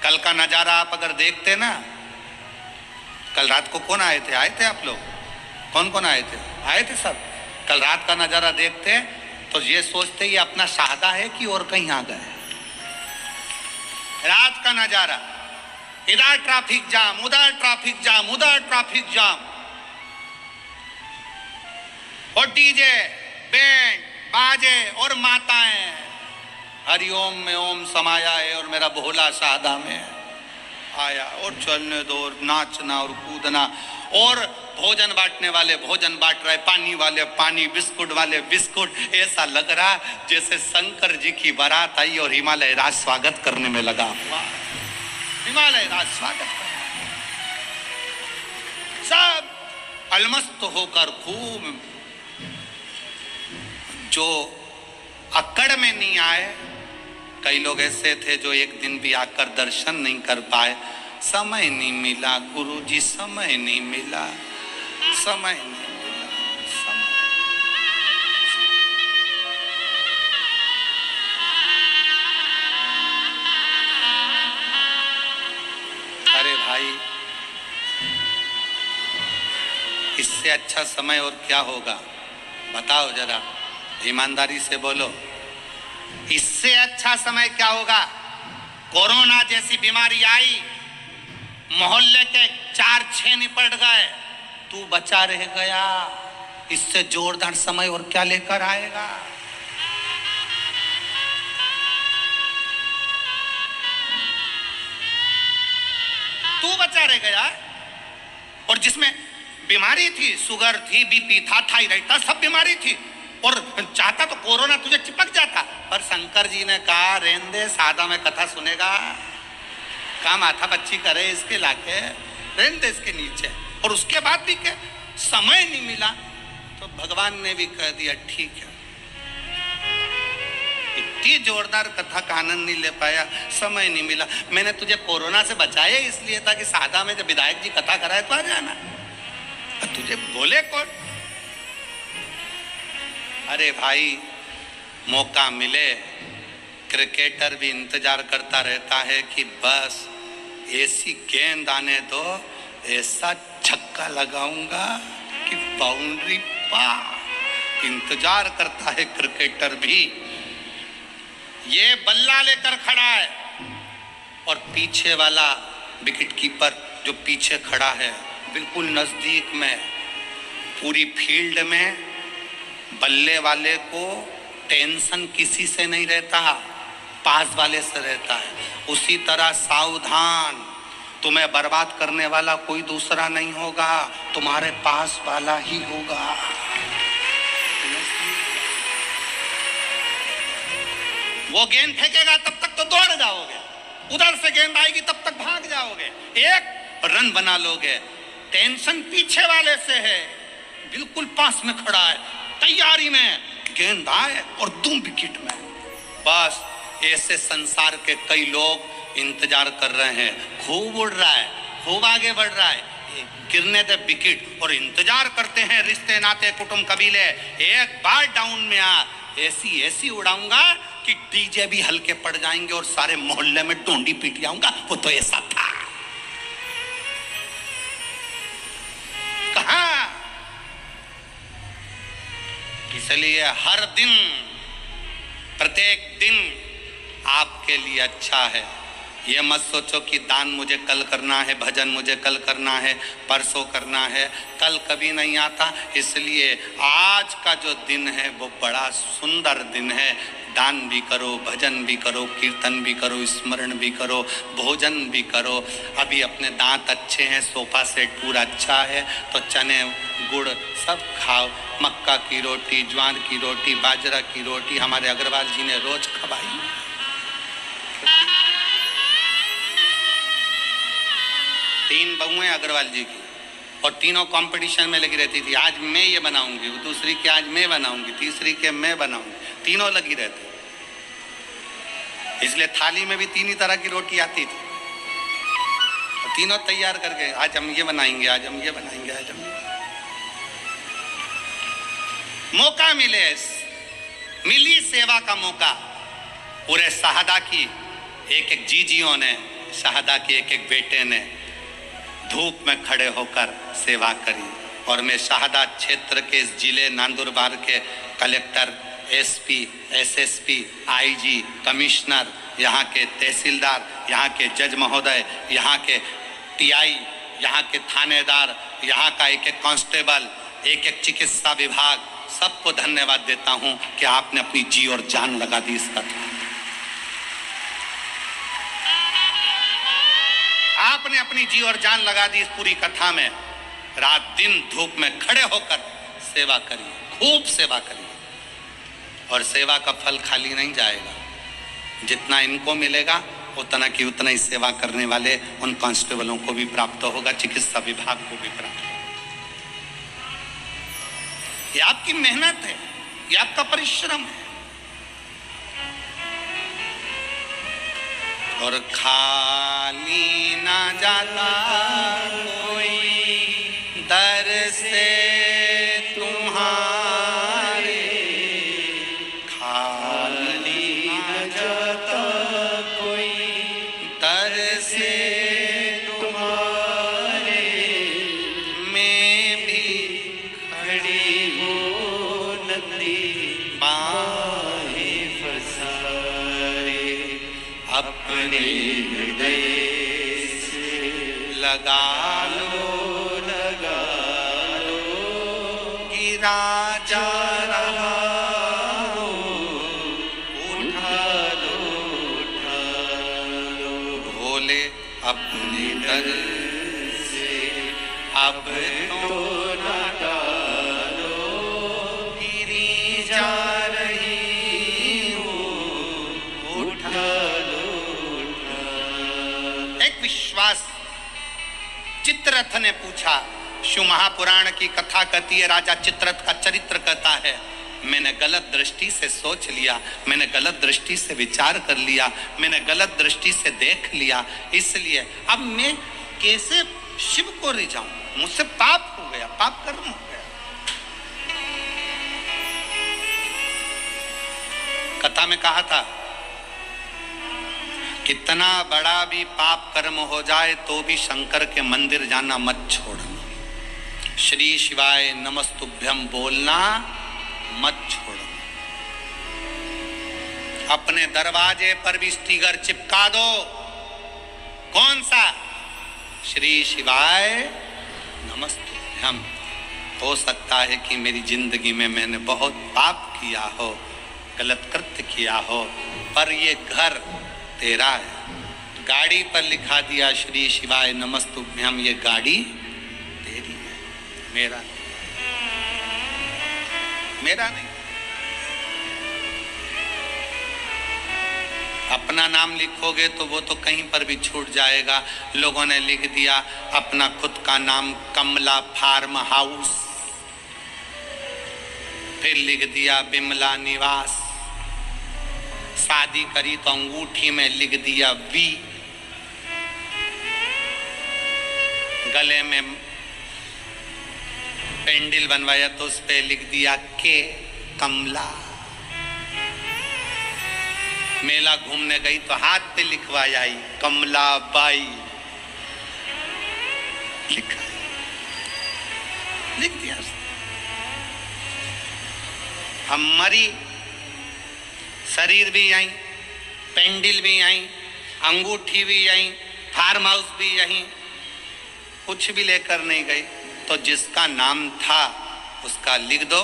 कल का नजारा आप अगर देखते ना, कल रात को कौन आए थे? आए थे आप लोग? कौन कौन आए थे? आए थे सब। कल रात का नजारा देखते तो ये सोचते ये अपना शहादा है कि और कहीं आ गए। रात का नजारा, इधर ट्रैफिक जाम, उधर ट्रैफिक जाम, उधर ट्रैफिक जाम, और डीजे, बैंड बाजे और माताएं हरिओम में ओम समाया है और मेरा भोला शहादा में आया, और चलने दो, और नाचना और कूदना, और भोजन बांटने वाले भोजन बांट रहे, पानी वाले पानी, बिस्कुट वाले बिस्कुट। ऐसा लग रहा जैसे शंकर जी की बारात आई और हिमालय राज स्वागत करने में लगा हुआ। हिमालय राज स्वागत सब अलमस्त होकर खूब, जो अक्कड़ में नहीं आए, कई लोग ऐसे थे जो एक दिन भी आकर दर्शन नहीं कर पाए। समय नहीं मिला गुरुजी, समय नहीं मिला, समय नहीं मिला, समय। अरे भाई, इससे अच्छा समय और क्या होगा? बताओ जरा, ईमानदारी से बोलो, इससे अच्छा समय क्या होगा? कोरोना जैसी बीमारी आई, मोहल्ले के 4-6 निपट गए, तू बचा रह गया। इससे जोरदार समय और क्या लेकर आएगा? तू बचा रह गया, और जिसमें बीमारी थी, शुगर थी, बीपी था, थायराइड था, सब बीमारी थी, और चाहता तो कोरोना तुझे चिपक जाता, पर शंकर जी ने कहा रहने दे, सादा में कथा सुनेगा, काम आता बच्ची करे इसके लाके, रहने दे इसके नीचे। और उसके बाद भी क्या समय नहीं मिला, तो भगवान ने भी कह दिया ठीक है, इतनी जोरदार कथा का आनंद नहीं ले पाया, समय नहीं मिला। मैंने तुझे कोरोना से बचाया इसलिए था कि सादा में जब विधायक जी कथा कराए तो आ जाना, तुझे बोले कौन? अरे भाई, मौका मिले, क्रिकेटर भी इंतजार करता रहता है कि बस ऐसी गेंद आने दो, ऐसा छक्का लगाऊंगा कि बाउंड्री पार। इंतजार करता है क्रिकेटर भी। ये बल्ला लेकर खड़ा है और पीछे वाला विकेट कीपर जो पीछे खड़ा है बिल्कुल नजदीक में, पूरी फील्ड में बल्ले वाले को टेंशन किसी से नहीं रहता, पास वाले से रहता है। उसी तरह सावधान, तुम्हें बर्बाद करने वाला कोई दूसरा नहीं होगा, तुम्हारे पास वाला ही होगा। वो गेंद फेंकेगा तब तक तो दौड़ जाओगे, उधर से गेंद आएगी तब तक भाग जाओगे, एक रन बना लोगे। टेंशन पीछे वाले से है, बिल्कुल पास में खड़ा है, तैयारी में, गेंद आए और दूं विकेट में। बस ऐसे संसार के कई लोग इंतजार कर रहे हैं। खूब उड़ रहा है, खूब आगे बढ़ रहा है, गिरने दे विकेट, और इंतजार करते हैं रिश्ते नाते कुटुंब कबीले, एक बार डाउन में आ, ऐसी ऐसी उड़ाऊंगा कि डीजे भी हल्के पड़ जाएंगे और सारे मोहल्ले में डोंडी पीट जाऊंगा। वो तो ऐसा था। कहां? इसलिए हर दिन, प्रत्येक दिन आपके लिए अच्छा है। ये मत सोचो कि दान मुझे कल करना है, भजन मुझे कल करना है, परसों करना है, कल कभी नहीं आता। इसलिए आज का जो दिन है वो बड़ा सुंदर दिन है। दान भी करो, भजन भी करो, कीर्तन भी करो, स्मरण भी करो, भोजन भी करो। अभी अपने दांत अच्छे हैं, सोफा सेट पूरा अच्छा है, तो चने गुड़ सब खाओ। मक्का की रोटी, ज्वार की रोटी, बाजरा की रोटी हमारे अग्रवाल जी ने रोज खवाई। तीन बहुएं अग्रवाल जी की, और तीनों कंपटीशन में लगी रहती थी। आज मैं ये बनाऊंगी, दूसरी के आज मैं बनाऊंगी, तीसरी के मैं बनाऊंगी, तीनों लगी रहती। इसलिए थाली में भी तीन ही तरह की रोटी आती थी, तो तीनों तैयार करके आज हम ये बनाएंगे, आज हम ये बनाएंगे, आज हम। मौका मिली सेवा का मौका। पूरे शहादा की एक एक जीजियों ने, शहादा के एक एक बेटे ने धूप में खड़े होकर सेवा करी। और मैं शहादा क्षेत्र के इस जिले नंदुरबार के collector, SP, SSP, IG, commissioner, यहाँ के तहसीलदार, यहाँ के जज महोदय, यहाँ के टीआई, यहाँ के थानेदार, यहाँ का एक एक कांस्टेबल, एक एक चिकित्सा विभाग, सबको धन्यवाद देता हूँ कि आपने अपनी जी और जान लगा दी इस कथा। आपने अपनी जी और जान लगा दी इस पूरी कथा में। रात दिन धूप में खड़े होकर सेवा करिए, खूब सेवा करिए, और सेवा का फल खाली नहीं जाएगा। जितना इनको मिलेगा उतना की उतना ही सेवा करने वाले उन कांस्टेबलों को भी प्राप्त होगा, चिकित्सा विभाग को भी प्राप्त होगा। ये आपकी मेहनत है, ये आपका परिश्रम है। और खाली ना जाता कोई दर से तुम्हारे, खाली ना जाता कोई दर से तुम्हारे, मैं भी खड़ी हूँ नंदी बाहें फसाए, अपने हृदय से लगा लो, गिरा जा रहा हो, उठा लो, भोले अपने दर से अब तो ना डालो, गिरी जा रही हूँ, उठा लो। एक विश्वास चित्ररथ ने पूछा। शिव महापुराण की कथा कहती है, राजा चित्ररथ का चरित्र कहता है मैंने गलत दृष्टि से सोच लिया, मैंने गलत दृष्टि से विचार कर लिया, मैंने गलत दृष्टि से देख लिया, इसलिए अब मैं कैसे शिव को रिझाऊं? मुझसे पाप हो गया, पाप कर्म हो गया। कथा में कहा था, कितना बड़ा भी पाप कर्म हो जाए तो भी शंकर के मंदिर जाना मत छोड़ना, श्री शिवाय नमस्तुभ्यम बोलना मत छोड़ो। अपने दरवाजे पर भी स्टिकर चिपका दो। कौन सा? श्री शिवाय नमस्तुभ्यम। हो सकता है कि मेरी जिंदगी में मैंने बहुत पाप किया हो, गलत कृत्य किया हो, पर ये घर तेरा है। गाड़ी पर लिखा दिया श्री शिवाय नमस्तुभ्यम, ये गाड़ी तेरी है, मेरा नहीं। अपना नाम लिखोगे तो वो तो कहीं पर भी छूट जाएगा। लोगों ने लिख दिया अपना खुद का नाम कमला फार्म हाउस, फिर लिख दिया बिमला निवास, शादी करी तो अंगूठी में लिख दिया वी, गले में पेंडिल बनवाया तो उस पे लिख दिया के कमला। मेला घूमने गई तो हाथ पे लिखवाया आई कमला बाई, लिखा लिख दिया। हम मरी, शरीर भी आई, पेंडिल भी आई, अंगूठी भी आई, फार्म हाउस भी यहीं, कुछ भी लेकर नहीं गई। तो जिसका नाम था उसका लिख दो,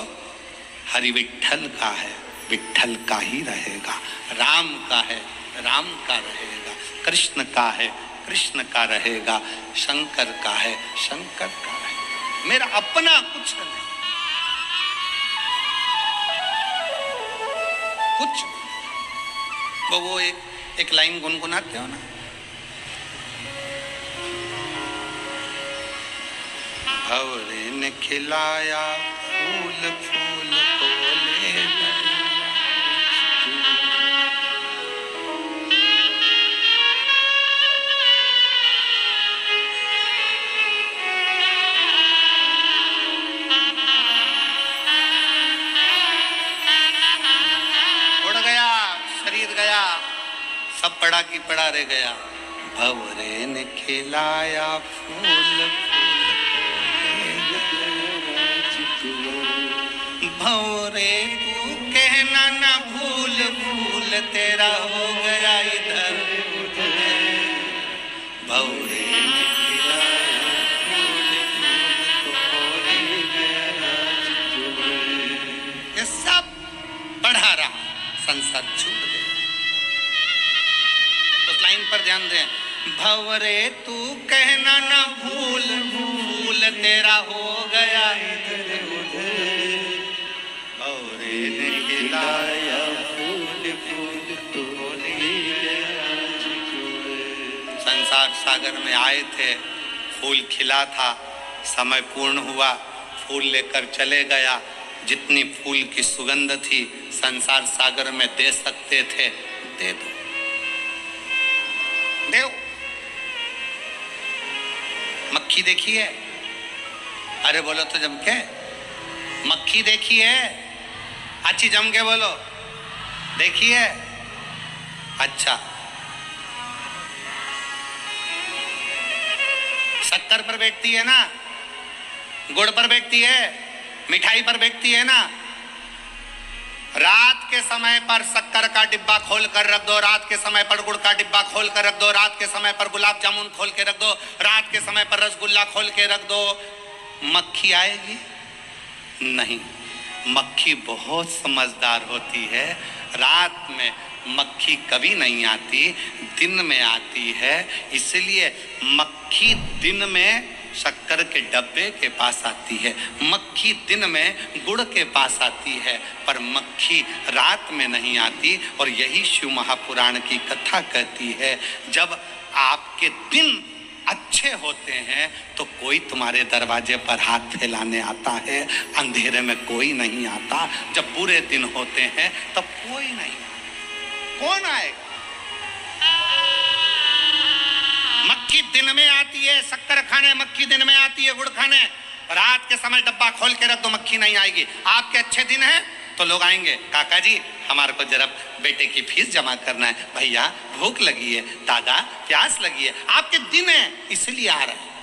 हरि विठ्ठल का है, विठ्ठल का ही रहेगा, राम का है, राम का रहेगा, कृष्ण का है, कृष्ण का रहेगा, शंकर का है, शंकर का रहेगा। मेरा अपना कुछ नहीं, कुछ। वो एक लाइन गुनगुनाते हो ना, भंवरे ने खिलाया फूल फूल को ले गया, उड़ गया, शरीर गया, सब पड़ा की पड़ा रह गया। भंवरे ने खिलाया फूल भंवरे तू कहना ना भूल, भूल तेरा हो गया इधर उधर। भंवरे ने खिलाया फूल फूल ये सब बढ़ा रहा, संसार छूट गया। उस लाइन पर ध्यान दें, भंवरे तू कहना ना भूल, भूल तेरा हो गया इधर उधर। संसार सागर में आए थे, फूल खिला था, समय पूर्ण हुआ, फूल लेकर चले गया। जितनी फूल की सुगंध थी संसार सागर में दे सकते थे, दे दो, दो। मक्खी देखी है? अरे बोलो तो जम के, मक्खी देखी है? अच्छी जम के बोलो, देखी है? अच्छा, शक्कर पर बैठती है ना, गुड़ पर बैठती है, मिठाई पर बैठती है ना। रात के समय पर शक्कर का डिब्बा खोल कर रख दो, रात के समय पर गुड़ का डिब्बा खोल कर रख दो, रात के समय पर गुलाब जामुन खोल के रख दो, रात के समय पर रसगुल्ला खोल के रख दो, मक्खी आएगी? नहीं। मक्खी बहुत समझदार होती है, रात में मक्खी कभी नहीं आती, दिन में आती है। इसलिए मक्खी दिन में शक्कर के डब्बे के पास आती है, मक्खी दिन में गुड़ के पास आती है, पर मक्खी रात में नहीं आती। और यही शिव महापुराण की कथा कहती है, जब आपके दिन अच्छे होते हैं तो कोई तुम्हारे दरवाजे पर हाथ फैलाने आता है, अंधेरे में कोई नहीं आता। जब बुरे दिन होते हैं तब कोई नहीं आता। कौन आएगा? मक्खी दिन में आती है शक्कर खाने, मक्खी दिन में आती है गुड़ खाने। रात के समय डब्बा खोल के रख दो, मक्खी नहीं आएगी। आपके अच्छे दिन हैं तो लोग आएंगे, काका जी हमारे को जरा बेटे की फीस जमा करना है, भैया भूख लगी है, दादा प्यास लगी है। आपके दिन है इसलिए आ रहे हैं।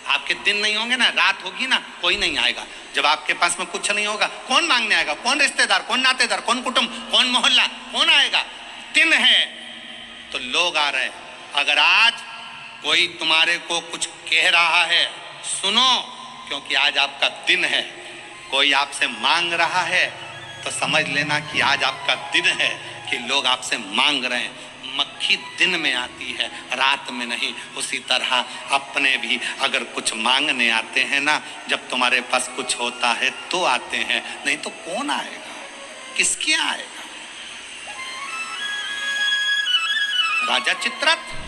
आपके दिन नहीं होंगे ना, रात होगी ना, कोई नहीं आएगा। जब आपके पास में कुछ नहीं होगा कौन मांगने आएगा? कौन रिश्तेदार, कौन नातेदार, कौन कुटुंब, कौन मोहल्ला, कौन आएगा? दिन है तो लोग आ रहे हैं। अगर आज कोई तुम्हारे को कुछ कह रहा है सुनो, क्योंकि आज आपका दिन है। कोई आपसे मांग रहा है तो समझ लेना कि आज आपका दिन है कि लोग आपसे मांग रहे हैं। मक्खी दिन में आती है, रात में नहीं। उसी तरह अपने भी अगर कुछ मांगने आते हैं ना, जब तुम्हारे पास कुछ होता है तो आते हैं, नहीं तो कौन आएगा? किसके आएगा? राजा चित्ररथ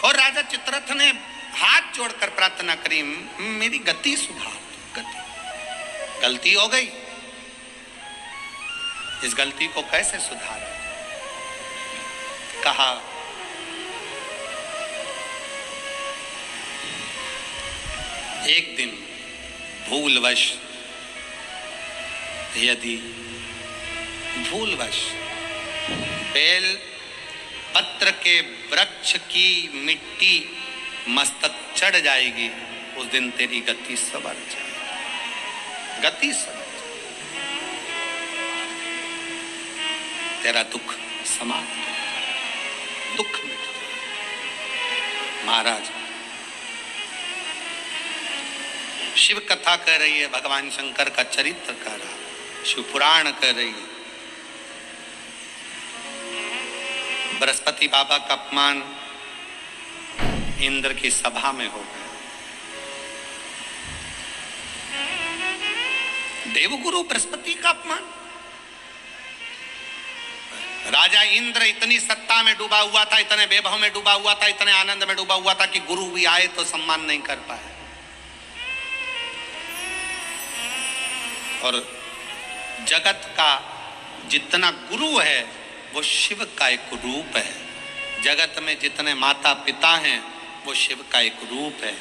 और राजा चित्ररथ ने हाथ जोड़कर प्रार्थना करी, मेरी गति सुधार। गति गलती हो गई, इस गलती को कैसे सुधारें? कहा एक दिन भूलवश, यदि भूलवश बेल पत्र के वृक्ष की मिट्टी मस्तक चढ़ जाएगी, उस दिन तेरी गति सवर जाएगी। गति सवर जाएगी, तेरा दुख समाप्त, दुख मिट जाएगा। महाराज शिव कथा कह रही है, भगवान शंकर का चरित्र कह रहा, शिव पुराण कह रही है। बृहस्पति बाबा का अपमान इंद्र की सभा में हो गया। देवगुरु बृहस्पति का अपमान। राजा इंद्र इतनी सत्ता में डूबा हुआ था, इतने वैभव में डूबा हुआ था, इतने आनंद में डूबा हुआ था कि गुरु भी आए तो सम्मान नहीं कर पाए। और जगत का जितना गुरु है वो शिव का एक रूप है। जगत में जितने माता पिता हैं वो शिव का एक रूप है।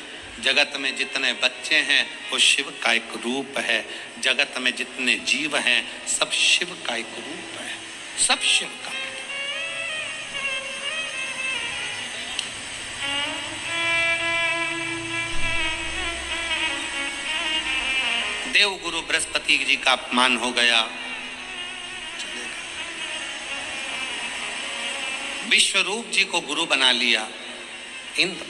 जगत में जितने बच्चे हैं वो शिव का एक रूप है। जगत में जितने जीव हैं सब शिव का एक रूप है, सब शिव का। देवगुरु बृहस्पति जी का अपमान हो गया, विश्वरूप जी को गुरु बना लिया इंद्र।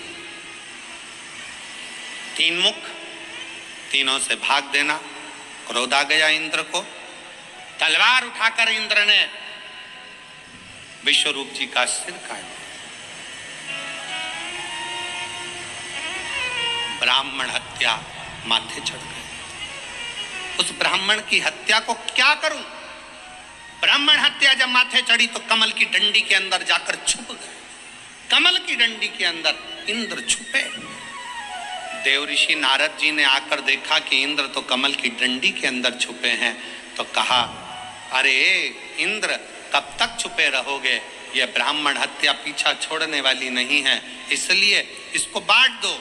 तीन मुख, तीनों से भाग देना। क्रोध आ गया इंद्र को, तलवार उठाकर इंद्र ने विश्वरूप जी का सिर काट दिया। ब्राह्मण हत्या माथे चढ़ गई। उस ब्राह्मण की हत्या को क्या करूं? ब्राह्मण हत्या जब माथे चढ़ी तो कमल की डंडी के अंदर जाकर छुप गए। कमल की डंडी के अंदर इंद्र छुपे। देव ऋषि नारद जी ने आकर देखा कि इंद्र तो कमल की डंडी के अंदर छुपे हैं, तो कहा, अरे इंद्र कब तक छुपे रहोगे? यह ब्राह्मण हत्या पीछा छोड़ने वाली नहीं है, इसलिए इसको बांट दो।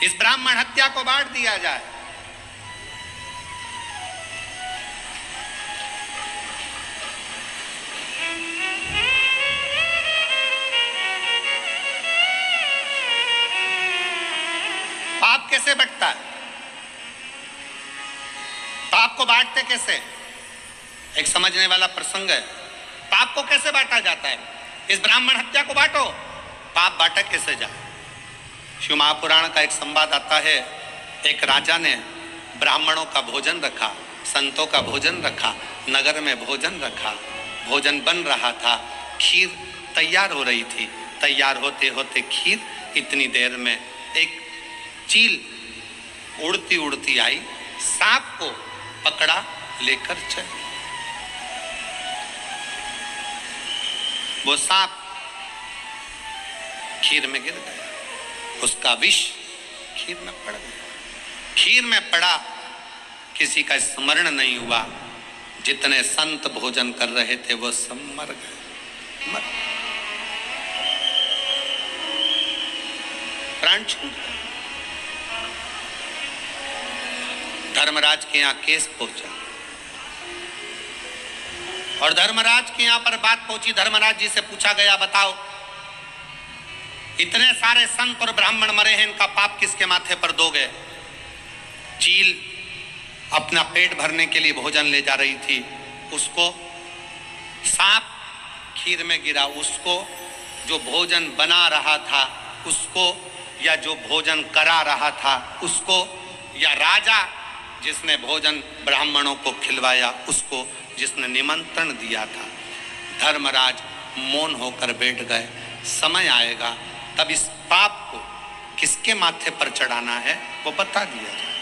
इस ब्राह्मण हत्या को बांट दिया जाए। पाप कैसे बंटता है? पाप को बांटते कैसे? एक समझने वाला प्रसंग है। पाप को कैसे बांटा जाता है? इस ब्राह्मण हत्या को बांटो। पाप बांटा कैसे जाए? शिव महापुराण का एक संवाद आता है। एक राजा ने ब्राह्मणों का भोजन रखा, संतों का भोजन रखा, नगर में भोजन रखा। भोजन बन रहा था, खीर तैयार हो रही थी। तैयार होते होते खीर, इतनी देर में एक चील उड़ती उड़ती आई, सांप को पकड़ा, लेकर चली। वो सांप खीर में गिर गया, उसका विष खीर में पड़ गया। खीर में पड़ा, किसी का स्मरण नहीं हुआ। जितने संत भोजन कर रहे थे वो सब मर गए, प्राण छूट गए। धर्मराज के यहाँ केस पहुंचा और धर्मराज के यहाँ पर बात पहुंची। धर्मराज जी से पूछा गया, बताओ इतने सारे संत और ब्राह्मण मरे हैं, इनका पाप किसके माथे पर दोगे? चील अपना पेट भरने के लिए भोजन ले जा रही थी, उसको सांप खीर में गिरा, उसको जो भोजन बना रहा था उसको, या जो भोजन करा रहा था उसको, या राजा जिसने भोजन ब्राह्मणों को खिलवाया उसको, जिसने निमंत्रण दिया था। धर्मराज मौन होकर बैठ गए। समय आएगा तब इस पाप को किसके माथे पर चढ़ाना है वो बता दिया जाए।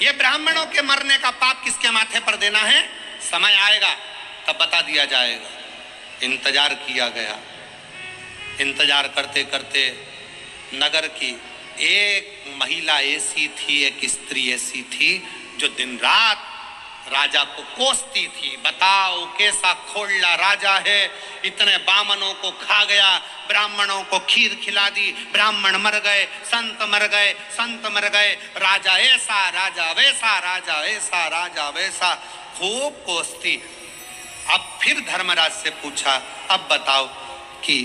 ये ब्राह्मणों के मरने का पाप किसके माथे पर देना है, समय आएगा तब बता दिया जाएगा। इंतजार किया गया। इंतजार करते करते नगर की एक महिला ऐसी थी, एक स्त्री ऐसी थी जो दिन रात राजा को कोसती थी। बताओ कैसा खोलना राजा है, इतने बामनों को खा गया, ब्राह्मणों को खीर खिला दी, ब्राह्मण मर गए, संत मर गए, संत मर गए, राजा ऐसा राजा वैसा, राजा ऐसा राजा वैसा, खूब कोसती। अब फिर धर्मराज से पूछा, अब बताओ कि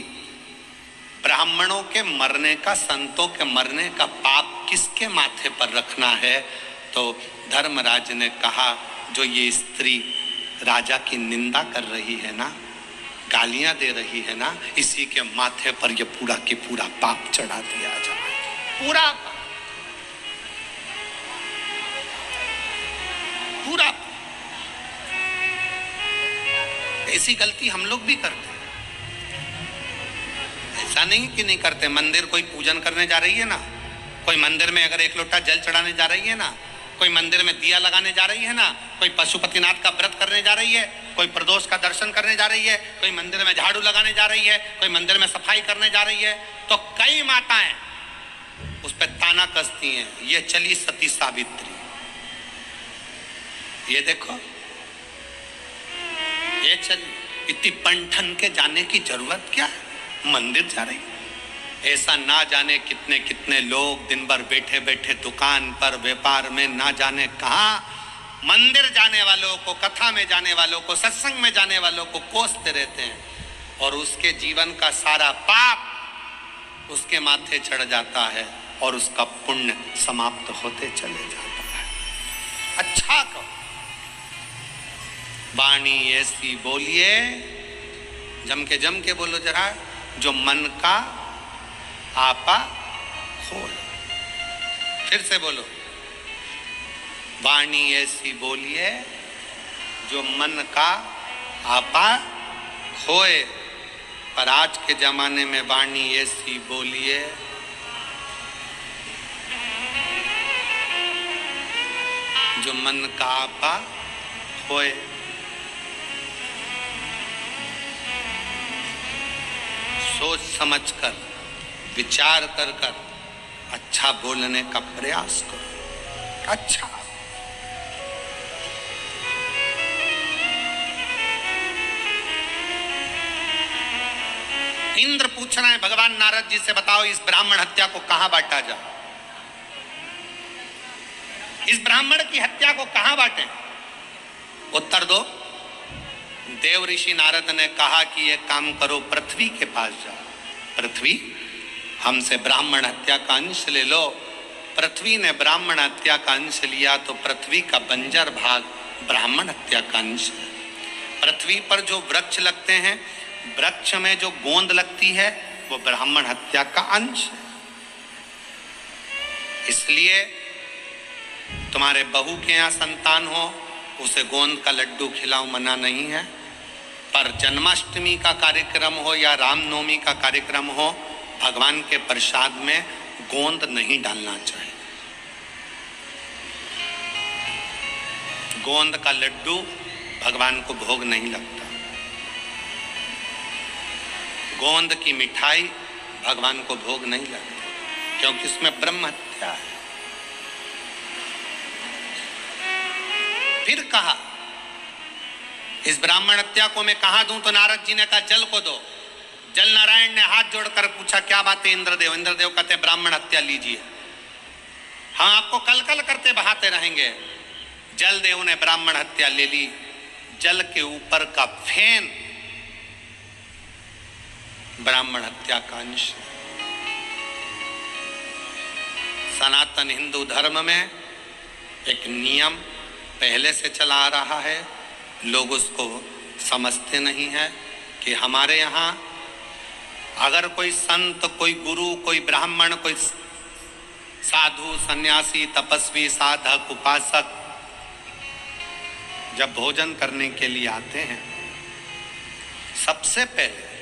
ब्राह्मणों के मरने का, संतों के मरने का पाप किसके माथे पर रखना है? तो धर्मराज ने कहा, जो ये स्त्री राजा की निंदा कर रही है ना, गालियां दे रही है ना, इसी के माथे पर ये पूरा की पूरा पाप चढ़ा दिया जाए। पूरा पूरा। ऐसी गलती हम लोग भी करते हैं, ऐसा नहीं कि नहीं करते। मंदिर कोई पूजन करने जा रही है ना, कोई मंदिर में अगर एक लोटा जल चढ़ाने जा रही है ना, कोई मंदिर में दिया लगाने जा रही है ना, कोई पशुपतिनाथ का व्रत करने जा रही है, कोई प्रदोष का दर्शन करने जा रही है, कोई मंदिर में झाड़ू लगाने जा रही है, कोई मंदिर में सफाई करने जा रही है, तो कई माताएं उस पर ताना कसती हैं, ये चली सती सावित्री, ये देखो ये चली, इतनी पंठन के जाने की जरूरत क्या है, मंदिर जा रही है। ऐसा ना जाने कितने कितने लोग दिन भर बैठे बैठे दुकान पर, व्यापार में, ना जाने कहाँ मंदिर जाने वालों को, कथा में जाने वालों को, सत्संग में जाने वालों को कोसते रहते हैं, और उसके जीवन का सारा पाप उसके माथे चढ़ जाता है और उसका पुण्य समाप्त होते चले जाता है। अच्छा कहो, वाणी ऐसी बोलिए, जम के बोलो जरा, जो मन का आपा खोल। फिर से बोलो, वाणी ऐसी बोलिए जो मन का आपा खोए। पर आज के जमाने में वाणी ऐसी बोलिए जो मन का आपा खोए। सोच समझकर, विचार कर कर अच्छा बोलने का प्रयास करो। अच्छा, इंद्र पूछ रहे हैं भगवान नारद जी से, बताओ इस ब्राह्मण हत्या को कहां बांटा जाए, इस ब्राह्मण की हत्या को कहां बांटे? उत्तर दो। देव ऋषि नारद ने कहा कि एक काम करो, पृथ्वी के पास जाओ। पृथ्वी, हमसे ब्राह्मण हत्या का अंश ले लो। पृथ्वी ने ब्राह्मण हत्या का अंश लिया तो पृथ्वी का बंजर भाग ब्राह्मण हत्या का अंश है। पृथ्वी पर जो वृक्ष लगते हैं, वृक्ष में जो गोंद लगती है वो ब्राह्मण हत्या का अंश है। इसलिए तुम्हारे बहू के यहाँ संतान हो, उसे गोंद का लड्डू खिलाओ, मना नहीं है। पर जन्माष्टमी का कार्यक्रम हो या रामनवमी का कार्यक्रम हो, भगवान के प्रसाद में गोंद नहीं डालना चाहिए। गोंद का लड्डू भगवान को भोग नहीं लगता। गोंद की मिठाई भगवान को भोग नहीं लगती, क्योंकि उसमें ब्रह्म हत्या है। फिर कहा इस ब्राह्मण हत्या को मैं कहां दूं? तो नारद जी ने कहा जल को दो। जल नारायण ने हाथ जोड़कर पूछा क्या बात है इंद्रदेव? इंद्रदेव कहते ब्राह्मण हत्या लीजिए, हम आपको कल कल करते बहाते रहेंगे। जल देव ने ब्राह्मण हत्या ले ली। जल के ऊपर का फेन ब्राह्मण हत्या का अंश। सनातन हिंदू धर्म में एक नियम पहले से चला आ रहा है, लोग उसको समझते नहीं है कि हमारे यहाँ अगर कोई संत, कोई गुरु, कोई ब्राह्मण, कोई साधु, सन्यासी, तपस्वी, साधक, उपासक जब भोजन करने के लिए आते हैं, सबसे पहले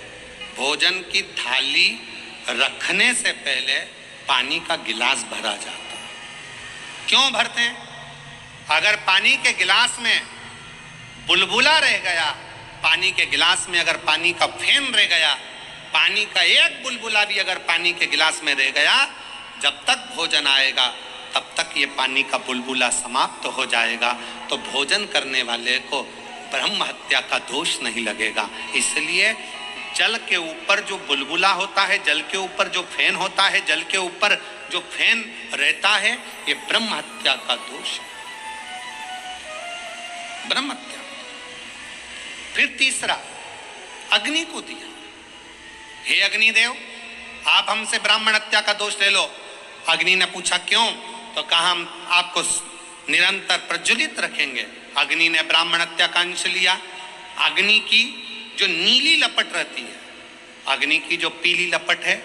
भोजन की थाली रखने से पहले पानी का गिलास भरा जाता है। क्यों भरते हैं? अगर पानी के गिलास में बुलबुला रह गया, पानी के गिलास में अगर पानी का फेन रह गया, पानी का एक बुलबुला भी अगर पानी के गिलास में रह गया, जब तक भोजन आएगा तब तक ये पानी का बुलबुला समाप्त हो जाएगा, तो भोजन करने वाले को ब्रह्म हत्या का दोष नहीं लगेगा। इसलिए जल के ऊपर जो बुलबुला होता है, जल के ऊपर जो फेन होता है, जल के ऊपर जो फेन रहता है, ये ब्रह्म हत्या का दोष है, ब्रह्म हत्या। फिर तीसरा अग्नि को दिया, हे अग्निदेव आप हमसे ब्राह्मण हत्या का दोष ले लो। अग्नि ने पूछा क्यों? तो कहा हम आपको निरंतर प्रज्वलित रखेंगे। अग्नि ने ब्राह्मण हत्या का अंश लिया। अग्नि की जो नीली लपट रहती है, अग्नि की जो पीली लपट है,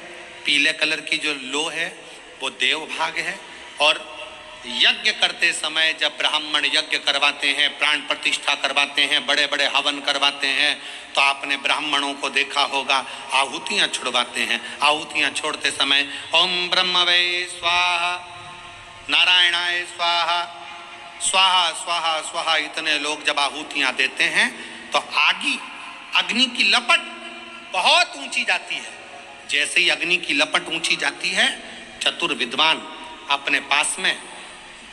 पीले कलर की जो लो है, वो देव भाग है। और यज्ञ करते समय जब ब्राह्मण यज्ञ करवाते हैं, प्राण प्रतिष्ठा करवाते हैं, बड़े बड़े हवन करवाते हैं, तो आपने ब्राह्मणों को देखा होगा आहुतियां छुड़वाते हैं। आहुतियां छोड़ते समय ओम ब्रह्मवे स्वाहा, नारायणाय स्वाहा, स्वाहा स्वाहा स्वाहा, इतने लोग जब आहुतियां देते हैं तो आगे अग्नि की लपट बहुत ऊंची जाती है। जैसे ही अग्नि की लपट ऊंची जाती है, चतुर विद्वान अपने पास में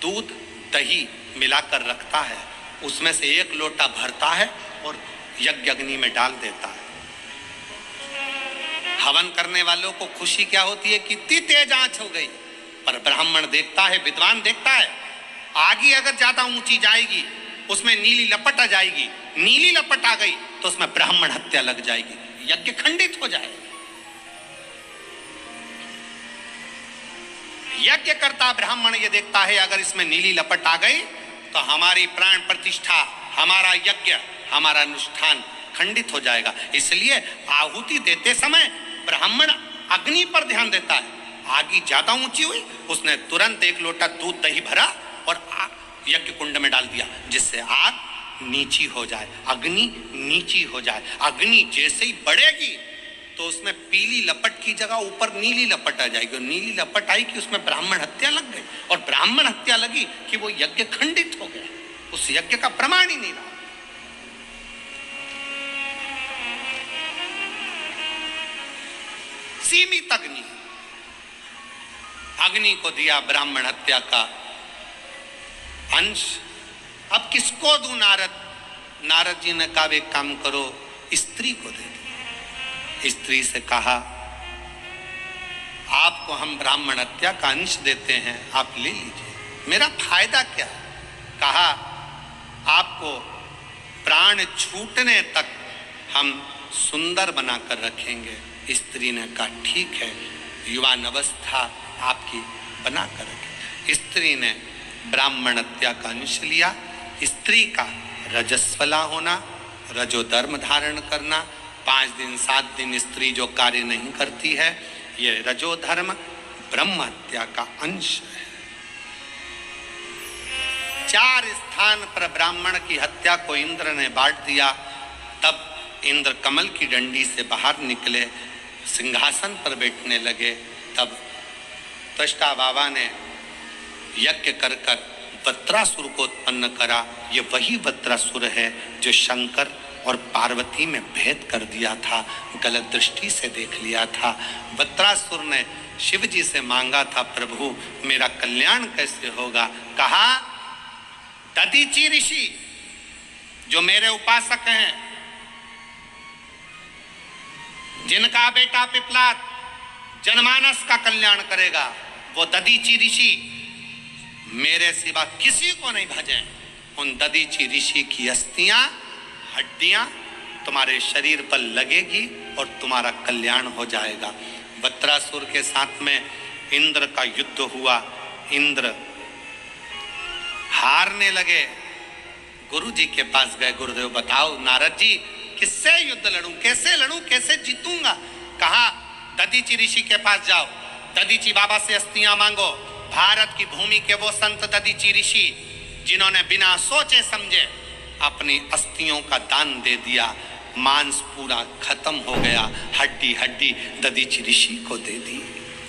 दूध दही मिलाकर रखता है, उसमें से एक लोटा भरता है और यज्ञ अग्नि में डाल देता है। हवन करने वालों को खुशी क्या होती है कि इतनी तेज आंच हो गई, पर ब्राह्मण देखता है, विद्वान देखता है, आगे अगर ज्यादा ऊंची जाएगी, उसमें नीली लपट आ जाएगी, नीली लपट आ गई तो उसमें ब्राह्मण हत्या लग जाएगी, यज्ञ खंडित हो जाएगा। यज्ञ करता ब्राह्मण ये देखता है अगर इसमें नीली लपट आ गई तो हमारी प्राण प्रतिष्ठा, हमारा यज्ञ, हमारा अनुष्ठान खंडित हो जाएगा। इसलिए आहुति देते समय ब्राह्मण अग्नि पर ध्यान देता है। आगे ज्यादा ऊंची हुई, उसने तुरंत एक लोटा दूध दही भरा और यज्ञ कुंड में डाल दिया, जिससे आग नीची हो जाए, अग्नि नीची हो जाए। अग्नि जैसे ही बढ़ेगी तो उसमें पीली लपट की जगह ऊपर नीली लपट आ जाएगी, और नीली लपट आई कि उसमें ब्राह्मण हत्या लग गई, और ब्राह्मण हत्या लगी कि वो यज्ञ खंडित हो गया, उस यज्ञ का प्रमाण ही नहीं रहा। सीमित अग्नि, अग्नि को दिया ब्राह्मण हत्या का अंश। अब किसको दूं नारद? नारद जी ने कहा एक काम करो, स्त्री को दे दो। स्त्री से कहा आपको हम ब्राह्मण हत्या का अंश देते हैं, आप ले लीजिए, मेरा फायदा क्या है? कहा आपको प्राण छूटने तक हम सुंदर बनाकर रखेंगे। स्त्री ने कहा ठीक है, युवान अवस्था आपकी बनाकर रखें। स्त्री ने ब्राह्मण हत्या का अंश लिया। स्त्री का रजस्वला होना, रजोधर्म धारण करना, 5 दिन 7 दिन स्त्री जो कार्य नहीं करती है, ये रजोधर्म ब्रह्म हत्या का अंश है। 4 स्थान पर ब्राह्मण की हत्या को इंद्र ने बांट दिया। तब इंद्र कमल की डंडी से बाहर निकले, सिंहासन पर बैठने लगे। तब त्वष्टा बाबा ने यज्ञ कर कर वत्रासुर को उत्पन्न करा। ये वही वत्रासुर है जो शंकर और पार्वती में भेद कर दिया था, गलत दृष्टि से देख लिया था। वत्रासुर ने शिव जी से मांगा था, प्रभु मेरा कल्याण कैसे होगा। कहा दधीचि ऋषि जो मेरे उपासक हैं, जिनका बेटा पिपलाद जनमानस का कल्याण करेगा, वो दधीचि ऋषि मेरे सिवा किसी को नहीं भजें। उन दधीचि ऋषि की अस्थियां, हड्डियां तुम्हारे शरीर पर लगेगी और तुम्हारा कल्याण हो जाएगा। वत्रासुर के साथ में इंद्र का युद्ध हुआ। इंद्र हारने लगे, गुरु जी के पास गए, गुरुदेव बताओ नारद जी किससे युद्ध लड़ूं, कैसे जीतूंगा। कहा दधीचि ऋषि के पास जाओ, दधीचि बाबा से अस्थियां मांगो। भारत की भूमि के वो संत दधीचि ऋषि जिन्होंने बिना सोचे समझे अपनी अस्थियों का दान दे दिया, मांस पूरा खत्म हो गया, हड्डी हड्डी दधीचि ऋषि को दे दी।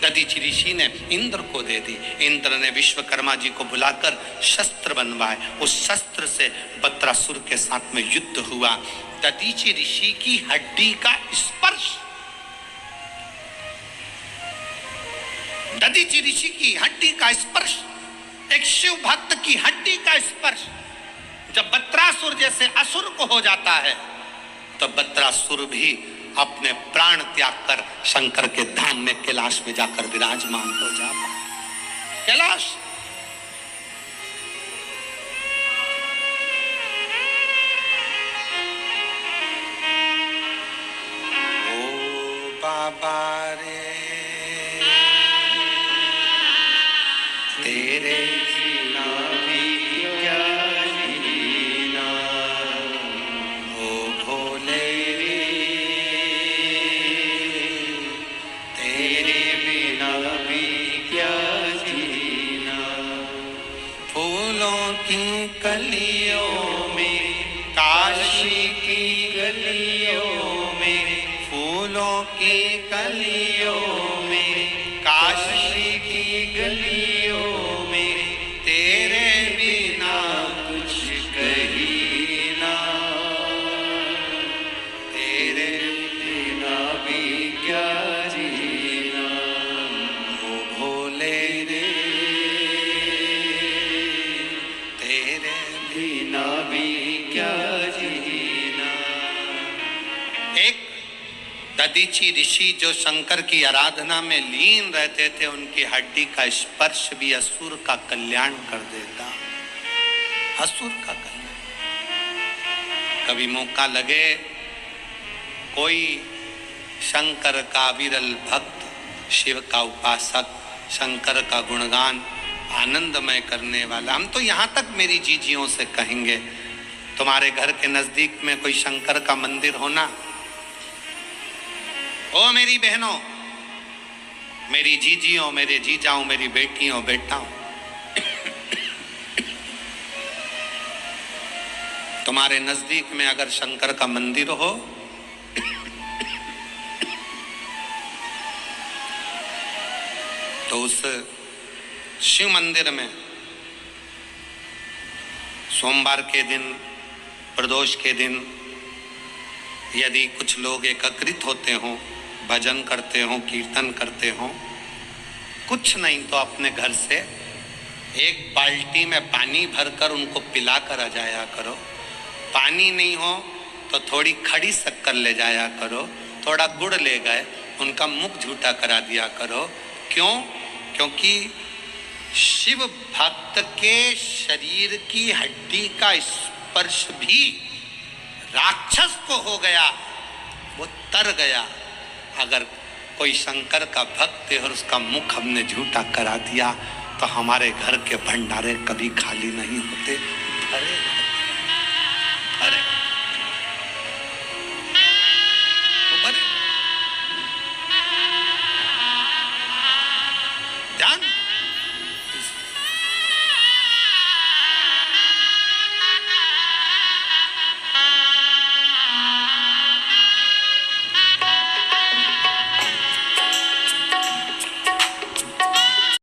दधीचि ऋषि ने इंद्र को दे दी। इंद्र ने विश्वकर्मा जी को बुलाकर शस्त्र बनवाए। उस शस्त्र से वत्रासुर के साथ में युद्ध हुआ। दधीचि ऋषि की हड्डी का स्पर्श, दधीचि ऋषि की हड्डी का स्पर्श, एक शिव भक्त की हड्डी का स्पर्श जब वत्रासुर जैसे असुर को हो जाता है, तो वत्रासुर भी अपने प्राण त्याग कर शंकर के धाम में कैलाश में जाकर विराजमान हो जाता है। कैलाश ओ बाबा रे तेरे जीना भी क्या जीना, ओ भोले रे तेरे बिना भी क्या जीना। फूलों की कलियों में, काशी की गलियों में, फूलों की कलियों में, काशी की गलियों में, तेरे बिना कुछ कहीं ना, तेरे बिना भी क्या जीना। ओ भोले रे तेरे बिना भी क्या जीना। एक दधीचि ऋषि जो शंकर की आराधना में लीन रहते थे, उनकी हड्डी का स्पर्श भी असुर का कल्याण कर देता, असुर का कल्याण। कभी मौका लगे कोई शंकर का विरल भक्त, शिव का उपासक, शंकर का गुणगान आनंदमय करने वाला, हम तो यहाँ तक मेरी जीजियों से कहेंगे, तुम्हारे घर के नजदीक में कोई शंकर का मंदिर होना, ओ मेरी बहनों, मेरी जीजियों, मेरे जीजाओं, मेरी बेटियों, बेटाओं, तुम्हारे नजदीक में अगर शंकर का मंदिर हो तो उस शिव मंदिर में सोमवार के दिन, प्रदोष के दिन यदि कुछ लोग एकत्रित होते हों, भजन करते हों, कीर्तन करते हों, कुछ नहीं तो अपने घर से एक बाल्टी में पानी भरकर उनको पिला कर आ जाया करो। पानी नहीं हो तो थोड़ी खड़ी शक्कर ले जाया करो, थोड़ा गुड़ ले गए, उनका मुख झूठा करा दिया करो। क्यों? क्योंकि शिव भक्त के शरीर की हड्डी का स्पर्श भी राक्षस को हो गया, वो तर गया। अगर कोई शंकर का भक्त है और उसका मुख हमने झूठा करा दिया तो हमारे घर के भंडारे कभी खाली नहीं होते, भरे